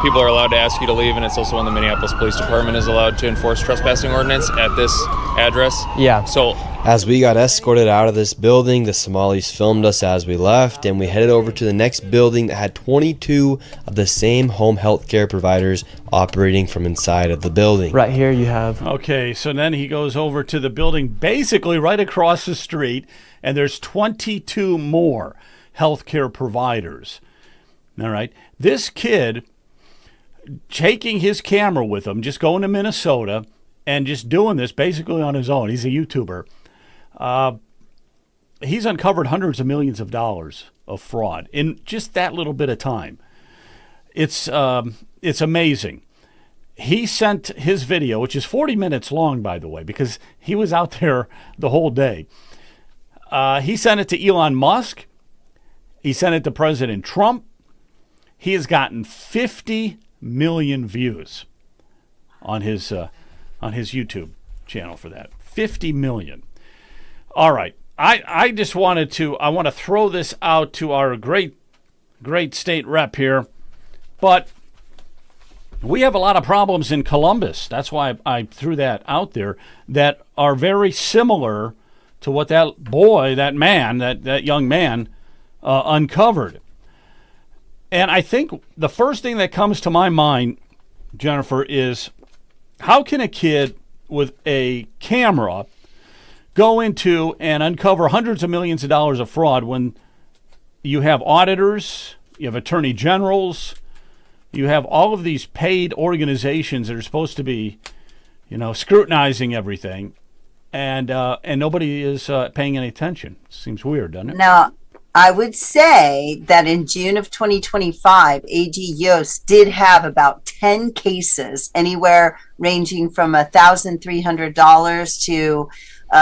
people are allowed to ask you to leave, and it's also one the Minneapolis Police Department is allowed to enforce trespassing ordinance at this address. Yeah. So As we got escorted out of this building, the Somalis filmed us as we left, and we headed over to the next building that had 22 of the same home health care providers operating from inside of the building. Right here you have. Okay, so then he goes over to the building basically right across the street, and there's 22 more healthcare providers. All right. This kid taking his camera with him, just going to Minnesota and just doing this basically on his own. He's a YouTuber. He's uncovered hundreds of millions of dollars of fraud in just that little bit of time. It's amazing. He sent his video, which is 40 minutes long, by the way, because he was out there the whole day. He sent it to Elon Musk. He sent it to President Trump. He has gotten 50 million views on his YouTube channel for that. 50 million. All right. I just wanted to throw this out to our great state rep here, but we have a lot of problems in Columbus. That's why I threw that out there that are very similar to what that young man uncovered. And I think the first thing that comes to my mind, Jennifer, is how can a kid with a camera go into and uncover hundreds of millions of dollars of fraud when you have auditors, you have attorney generals, you have all of these paid organizations that are supposed to be, scrutinizing everything, and nobody is paying any attention. Seems weird, doesn't it? Now, I would say that in June of 2025, AG Yost did have about 10 cases, anywhere ranging from $1,300 to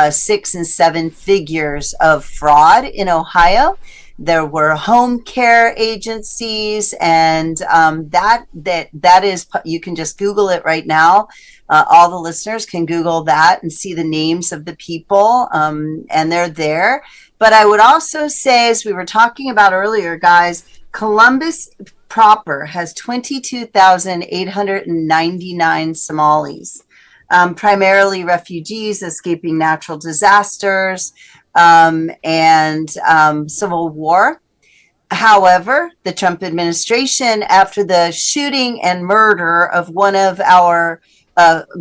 6 and 7 figures of fraud in Ohio. There were home care agencies, and that is, you can just Google it right now. All the listeners can Google that and see the names of the people, and they're there. But I would also say, as we were talking about earlier, guys, Columbus proper has 22,899 Somalis, primarily refugees escaping natural disasters and civil war. However, the Trump administration, after the shooting and murder of one of our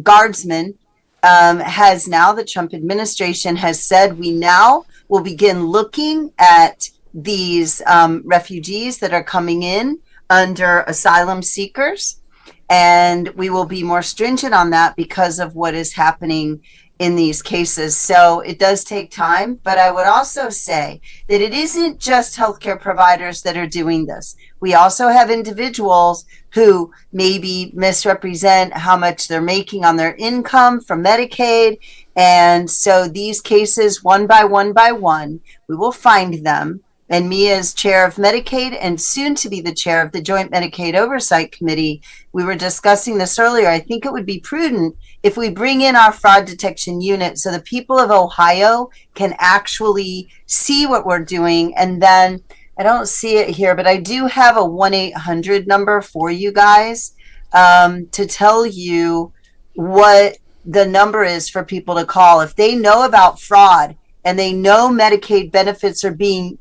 guardsmen, the Trump administration has said we now will begin looking at these refugees that are coming in under asylum seekers, and we will be more stringent on that because of what is happening in these cases. So it does take time, but I would also say that it isn't just healthcare providers that are doing this. We also have individuals who maybe misrepresent how much they're making on their income from Medicaid. And so these cases, one by one, we will find them. And me, as chair of Medicaid and soon to be the chair of the Joint Medicaid Oversight Committee, we were discussing this earlier. I think it would be prudent if we bring in our fraud detection unit so the people of Ohio can actually see what we're doing. And then, I don't see it here, but I do have a 1-800 number for you guys to tell you what the number is for people to call if they know about fraud and they know Medicaid benefits are being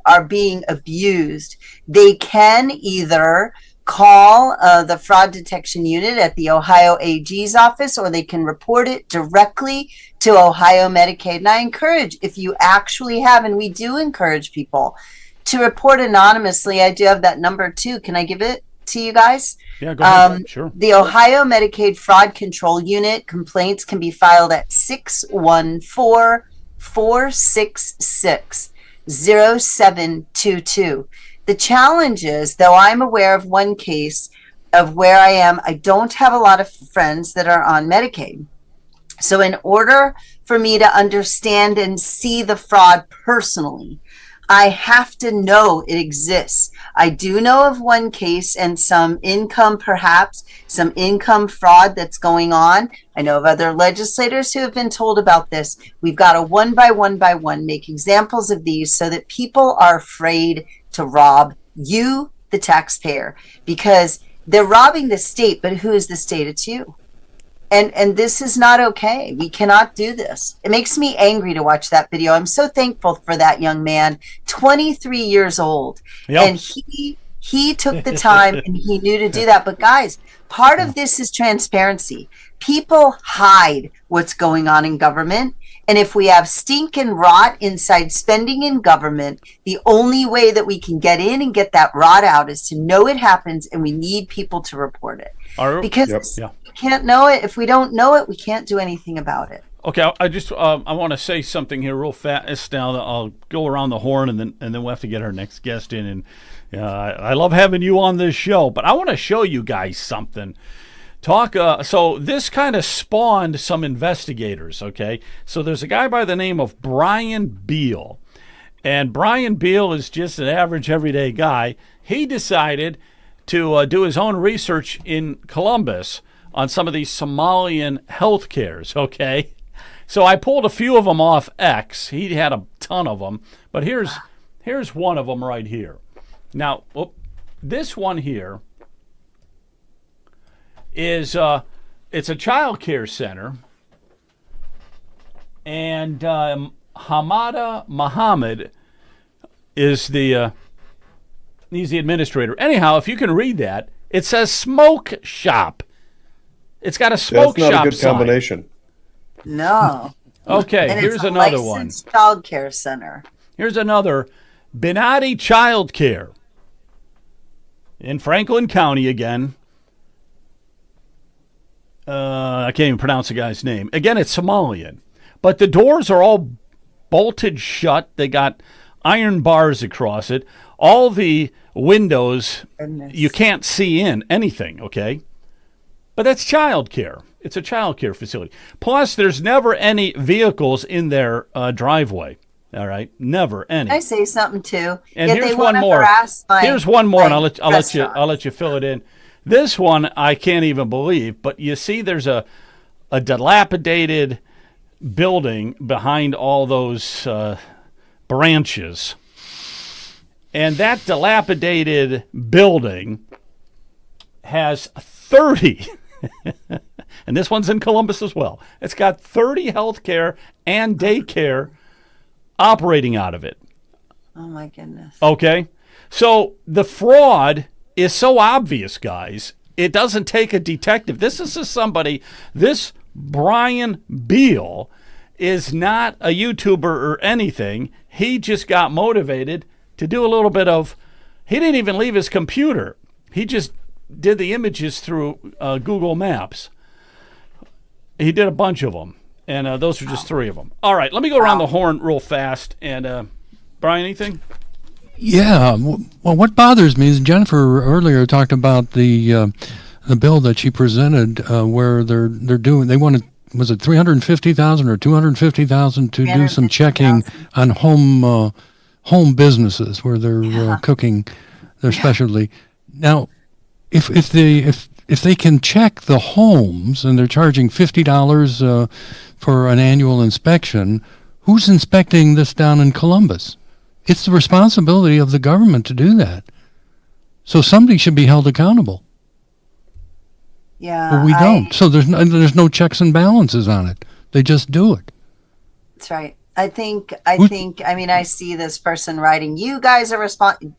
abused. They can either call the fraud detection unit at the Ohio AG's office, or they can report it directly to Ohio Medicaid. And I encourage, if you actually have, and we do encourage people to report anonymously. I do have that number too. Can I give it to you guys? Yeah, go ahead. Sure. The Ohio Medicaid Fraud Control Unit complaints can be filed at 614-466-0722. The challenge is, though I'm aware of one case of where I am, I don't have a lot of friends that are on Medicaid. So in order for me to understand and see the fraud personally, I have to know it exists. I do know of one case and some income fraud that's going on. I know of other legislators who have been told about this. We've got to one by one make examples of these so that people are afraid to rob you, the taxpayer, because they're robbing the state. But who is the state? It's you. And this is not okay. We cannot do this. It makes me angry to watch that video. I'm so thankful for that young man, 23 years old. Yep. And he took the time and he knew to do that. But guys, part of this is transparency. People hide what's going on in government. And if we have stink and rot inside spending in government, the only way that we can get in and get that rot out is to know it happens, and we need people to report it. Because we can't know it. If we don't know it, we can't do anything about it. Okay, I just I want to say something here real fast. Now I'll go around the horn, and then we'll have to get our next guest in. And I love having you on this show, but I want to show you guys something. So this kind of spawned some investigators, okay? So there's a guy by the name of Brian Beal. And Brian Beal is just an average, everyday guy. He decided to do his own research in Columbus on some of these Somalian health cares, okay? So I pulled a few of them off X. He had a ton of them. But here's one of them right here. Now, this one here is it's a child care center, and Hamada Muhammad is he's the administrator. Anyhow, if you can read that, it says smoke shop. It's got a smoke shop. That's not a good sign. combination. No. Okay, and here's it's a another one. licensed child care center. Here's another, Benati Child Care in Franklin County again. I can't even pronounce the guy's name. Again, it's Somalian. But the doors are all bolted shut. They got iron bars across it. All the windows, Goodness. you can't see in anything, okay? But that's child care. It's a child care facility. Plus, there's never any vehicles in their driveway. All right, never any. I say something too. And If here's they one wanna more. harass my- Here's one more, and my I'll let you fill it in. This one I can't even believe, but you see, there's a dilapidated building behind all those branches, and that dilapidated building has 30. And this one's in Columbus as well. It's got 30 healthcare and daycare operating out of it. Oh my goodness. Okay? So the fraud is so obvious, guys. It doesn't take a detective. This Brian Beal is not a YouTuber or anything. He just got motivated to do a little bit of, he didn't even leave his computer. He just did the images through Google Maps. He did a bunch of them, and those are just 3 of them. All right, let me go around the horn real fast. And Brian, anything? Yeah. Well, what bothers me is Jennifer earlier talked about the bill that she presented, where they wanted, was it 350,000 or 250,000 to do some checking on home businesses where they're cooking their specialty. Now, if they can check the homes and they're charging $50 for an annual inspection, who's inspecting this down in Columbus? It's the responsibility of the government to do that. So somebody should be held accountable. Yeah. But we don't. So there's no checks and balances on it. They just do it. That's right. I mean, I see this person writing, you guys are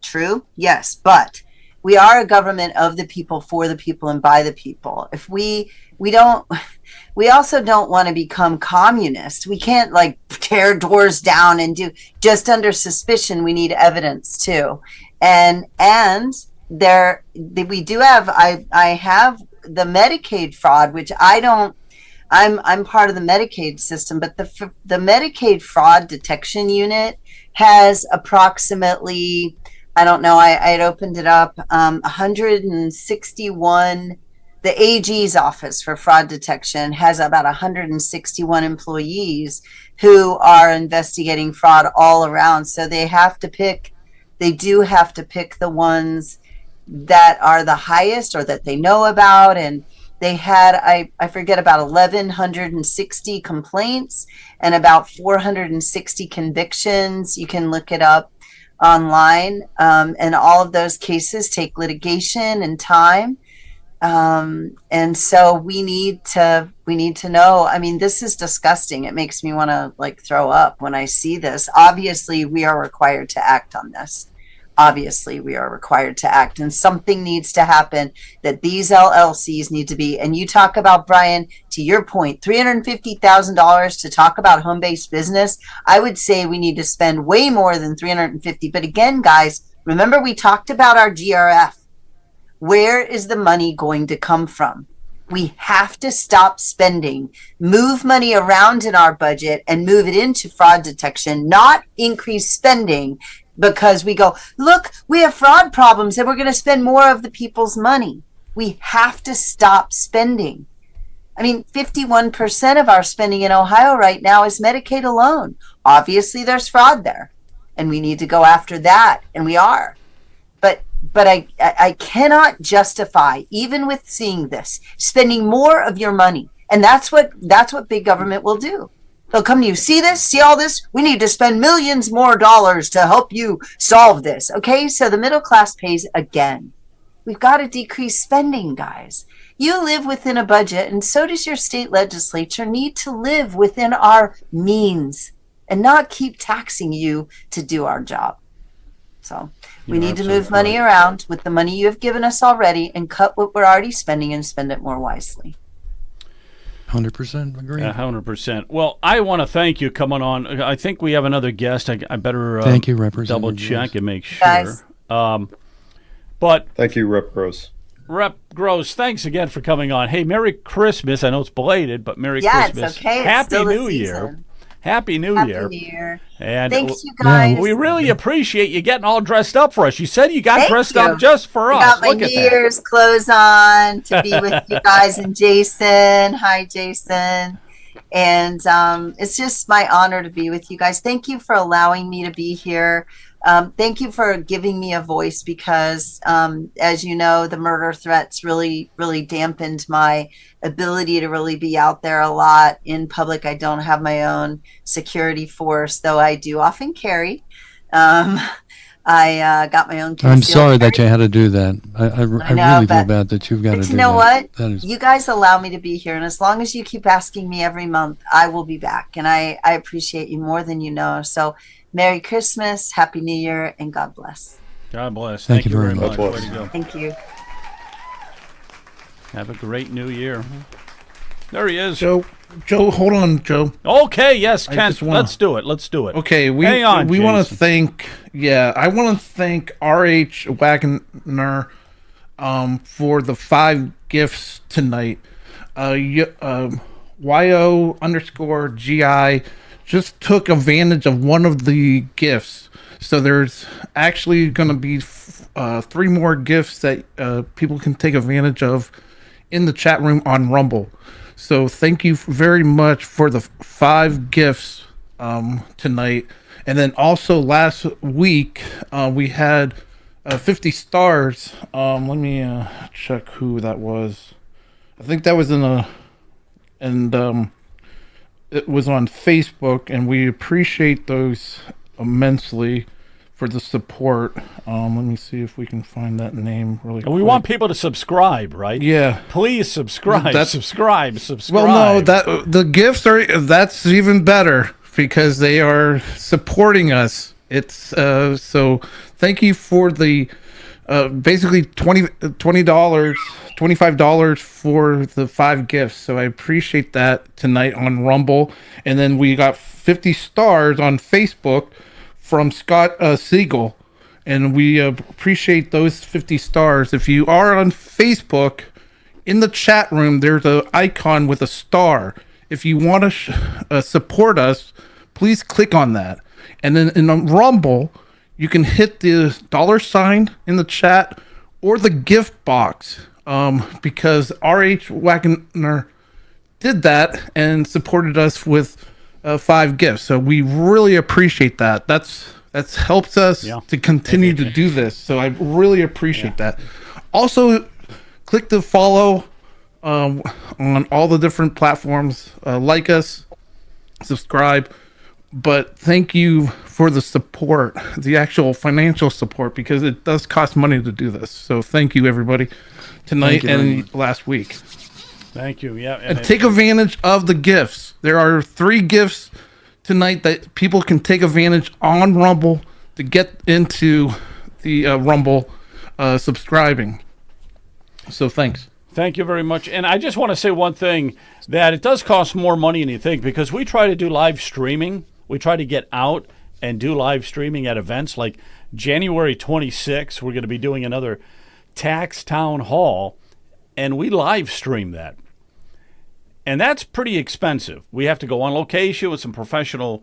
true. Yes. But we are a government of the people, for the people, and by the people. If we also don't want to become communist. We can't like tear doors down and do just under suspicion. We need evidence too. And we do have, I have the Medicaid fraud, which I'm part of the Medicaid system, but the Medicaid fraud detection unit has approximately, I don't know, I had opened it up, 161. The AG's office for fraud detection has about 161 employees who are investigating fraud all around. So they do have to pick the ones that are the highest or that they know about. And they had, I forget, about 1,160 complaints and about 460 convictions. You can look it up online. And all of those cases take litigation and time. And so we need to know. I mean, this is disgusting. It makes me want to like throw up when I see this. Obviously, we are required to act on this. Obviously, we are required to act, and something needs to happen that these LLCs need to be. And you talk about, Brian, to your point, $350,000 to talk about home-based business. I would say we need to spend way more than $350. But again, guys, remember we talked about our GRF. Where is the money going to come from? We have to stop spending, move money around in our budget and move it into fraud detection, not increase spending because we go, look, we have fraud problems and we're going to spend more of the people's money. We have to stop spending. I mean, 51% of our spending in Ohio right now is Medicaid alone. Obviously, there's fraud there, and we need to go after that, and we are. But I cannot justify, even with seeing this, spending more of your money. And that's what big government will do. They'll come to you, see this, see all this? We need to spend millions more dollars to help you solve this. Okay, so the middle class pays again. We've got to decrease spending, guys. You live within a budget, and so does your state legislature need to live within our means and not keep taxing you to do our job. So we need to move money around with the money you have given us already and cut what we're already spending and spend it more wisely. 100% agree. 100%. Well, I want to thank you coming on. I think we have another guest. I better thank you, Representative double check and make sure. Guys. But thank you, Rep Gross. Rep Gross, thanks again for coming on. Hey, Merry Christmas. I know it's belated, but Merry Christmas. It's okay. It's Happy still the New Year. season. Happy New Happy Year. New Year. And Thanks, you guys. we really appreciate you getting all dressed up for us. You said you got Thank dressed you. up just for I us. got my Look New at that. Year's clothes on to be with you guys and Jason. Hi, Jason. And it's just my honor to be with you guys. Thank you for allowing me to be here. Thank you for giving me a voice because, as you know, the murder threats really, really dampened my ability to really be out there a lot in public. I don't have my own security force, though I do often carry. I got my own. I'm sorry that you had to do that. I know, really feel but- bad that you've got to But do you know that. what? That is, You guys allow me to be here. And as long as you keep asking me every month, I will be back. And I appreciate you more than you know. So Merry Christmas, Happy New Year, and God bless. God bless. Thank Thank you you very very much. much. God Way to go. Thank you. Have a great New Year. There he is. Joe, hold on, Joe. Okay, yes, I Ken. just wanna- Let's do it. Let's do it. Okay, Hang on, we want to Jason. thank I want to thank RH Wagner for the 5 gifts tonight. YO_GI just took advantage of one of the gifts. So there's actually going to be 3 more gifts that people can take advantage of in the chat room on Rumble. So thank you very much for the 5 gifts tonight. And then also last week we had 50 stars. Let me check who that was. I think that was it was on Facebook, and we appreciate those immensely for the support. Let me see if we can find that name really quick. And we want people to subscribe, right? Yeah. Please subscribe. Subscribe. Well, no, that the gifts that's even better because they are supporting us. It's so thank you for the basically $20 $25 for the 5 gifts. So I appreciate that tonight on Rumble. And then we got 50 stars on Facebook from Scott Siegel. And we appreciate those 50 stars. If you are on Facebook, in the chat room, there's an icon with a star. If you want to support us, please click on that. And then in Rumble, you can hit the $ in the chat or the gift box, because RH Wagner did that and supported us with 5 gifts. So we really appreciate that. That's helps us to continue to do this. So I really appreciate that. Also, click the follow on all the different platforms. Like us, subscribe. But thank you for the support, the actual financial support, because it does cost money to do this. So thank you, everybody, tonight and last week. Thank you. Yeah. And take advantage of the gifts. There are 3 gifts tonight that people can take advantage on Rumble to get into the Rumble subscribing. So thanks. Thank you very much. And I just want to say one thing, that it does cost more money than you think, because we try to do live streaming. We try to get out and do live streaming at events like January 26th. We're going to be doing another tax town hall, and we live stream that. And that's pretty expensive. We have to go on location with some professional,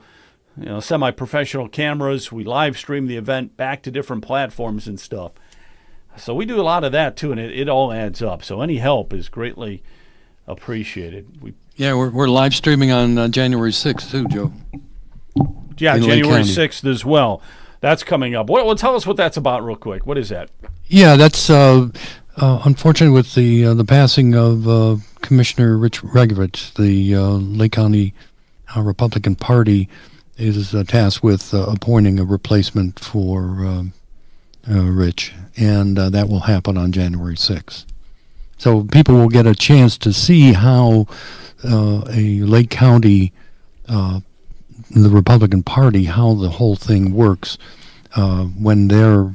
semi-professional cameras. We live stream the event back to different platforms and stuff. So we do a lot of that too, and it all adds up. So any help is greatly appreciated. We're live streaming on January 6th too, Joe. Yeah, in January Lake County. 6th as well. That's coming up. Well, tell us what that's about real quick. What is that? Yeah, that's unfortunate with the passing of Commissioner Rich Regovich. The Lake County Republican Party is tasked with appointing a replacement for Rich, and that will happen on January 6th. So people will get a chance to see how a Lake County, the Republican Party, how the whole thing works when their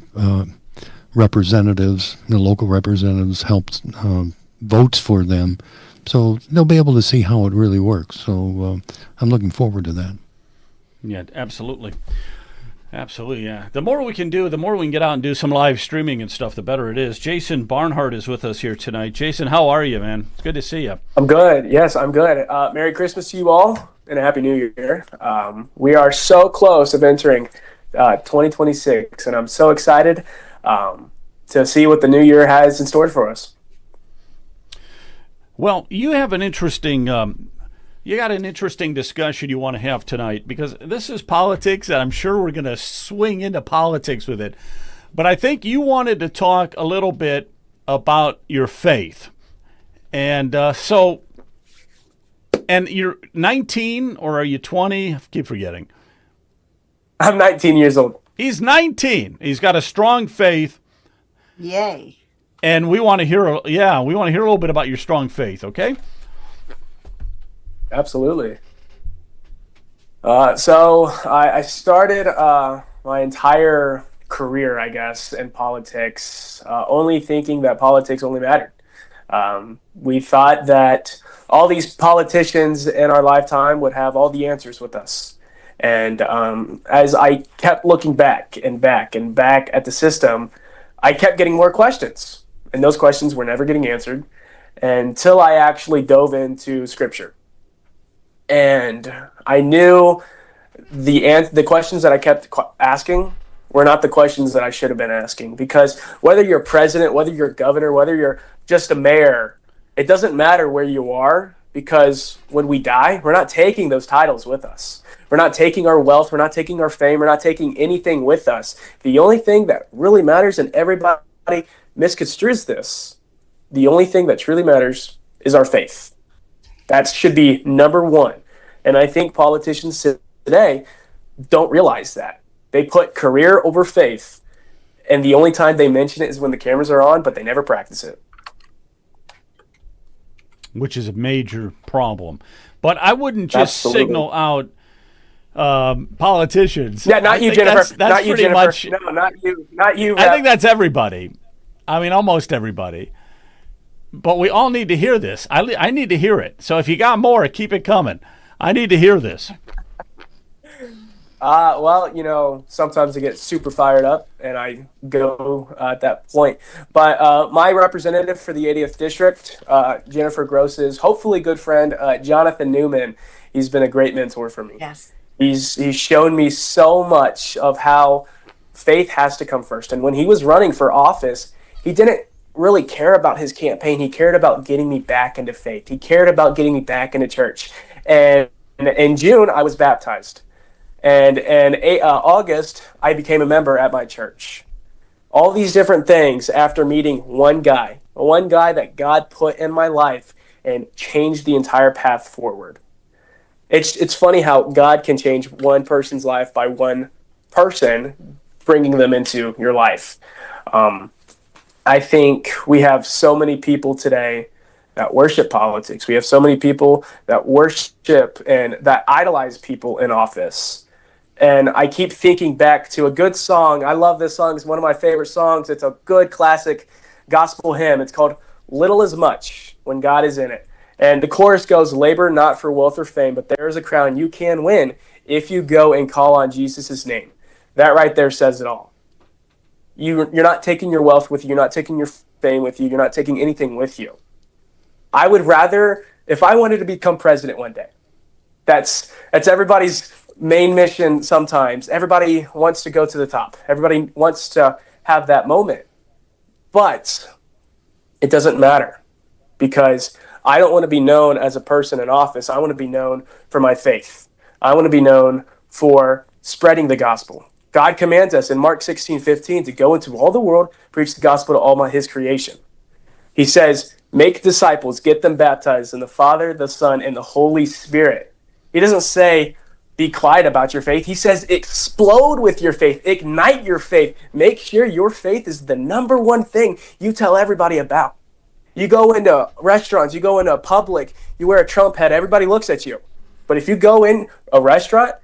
representatives, the local representatives, helps votes for them. So they'll be able to see how it really works. So I'm looking forward to that. Yeah, absolutely. Absolutely, yeah. The more we can do, the more we can get out and do some live streaming and stuff, the better it is. Jason Barnhart is with us here tonight. Jason, how are you, man? It's good to see you. I'm good. Yes, I'm good. Merry Christmas to you all. and a happy new year. We are so close of entering 2026, and I'm so excited to see what the new year has in store for us. Well, you have an interesting you got an interesting discussion you want to have tonight, because this is politics, and I'm sure we're going to swing into politics with it. But I think you wanted to talk a little bit about your faith. And and you're 19, or are you 20? I keep forgetting. I'm 19 years old. He's 19. He's got a strong faith. Yay. And we want to hear a little bit about your strong faith, okay? Absolutely. So I started my entire career, I guess, in politics, only thinking that politics only mattered. We thought that all these politicians in our lifetime would have all the answers with us. And as I kept looking back and back and back at the system, I kept getting more questions. And those questions were never getting answered until I actually dove into Scripture. And I knew the questions that I kept asking were not the questions that I should have been asking. Because whether you're president, whether you're governor, whether you're just a mayor, it doesn't matter where you are, because when we die, we're not taking those titles with us. We're not taking our wealth. We're not taking our fame. We're not taking anything with us. The only thing that really matters, and everybody misconstrues this, the only thing that truly matters is our faith. That should be number one. And I think politicians today don't realize that. They put career over faith, and the only time they mention it is when the cameras are on, but they never practice it. Which is a major problem. But I wouldn't just Absolutely. signal out politicians. Yeah, not you, Jennifer. That's not you, pretty Jennifer. much. No, not you. Not you. I think that's everybody. I mean, almost everybody. But we all need to hear this. I need to hear it. So if you got more, keep it coming. I need to hear this. Well, sometimes I get super fired up and I go at that point. But my representative for the 80th District, Jennifer Gross's hopefully good friend, Jonathan Newman, he's been a great mentor for me. Yes. He's shown me so much of how faith has to come first. And when he was running for office, he didn't really care about his campaign. He cared about getting me back into faith. He cared about getting me back into church. And in June, I was baptized. And in August, I became a member at my church. All these different things after meeting one guy that God put in my life and changed the entire path forward. It's funny how God can change one person's life by one person, bringing them into your life. I think we have so many people today that worship politics. We have so many people that worship and that idolize people in office. And I keep thinking back to a good song. I love this song. It's one of my favorite songs. It's a good classic gospel hymn. It's called Little is Much When God is in It. And the chorus goes, labor not for wealth or fame, but there is a crown you can win if you go and call on Jesus' name. That right there says it all. You're not taking your wealth with you. You're not taking your fame with you. You're not taking anything with you. I would rather, if I wanted to become president one day, that's everybody's main mission sometimes. Everybody wants to go to the top. Everybody wants to have that moment. But it doesn't matter, because I don't want to be known as a person in office. I want to be known for my faith. I want to be known for spreading the gospel. God commands us in Mark 16:15 to go into all the world, preach the gospel to all his creation. He says, make disciples, get them baptized in the Father, the Son, and the Holy Spirit. He doesn't say, be quiet about your faith. He says, explode with your faith, ignite your faith. Make sure your faith is the number one thing you tell everybody about. You go into restaurants, you go into a public, you wear a Trump hat, everybody looks at you. But if you go in a restaurant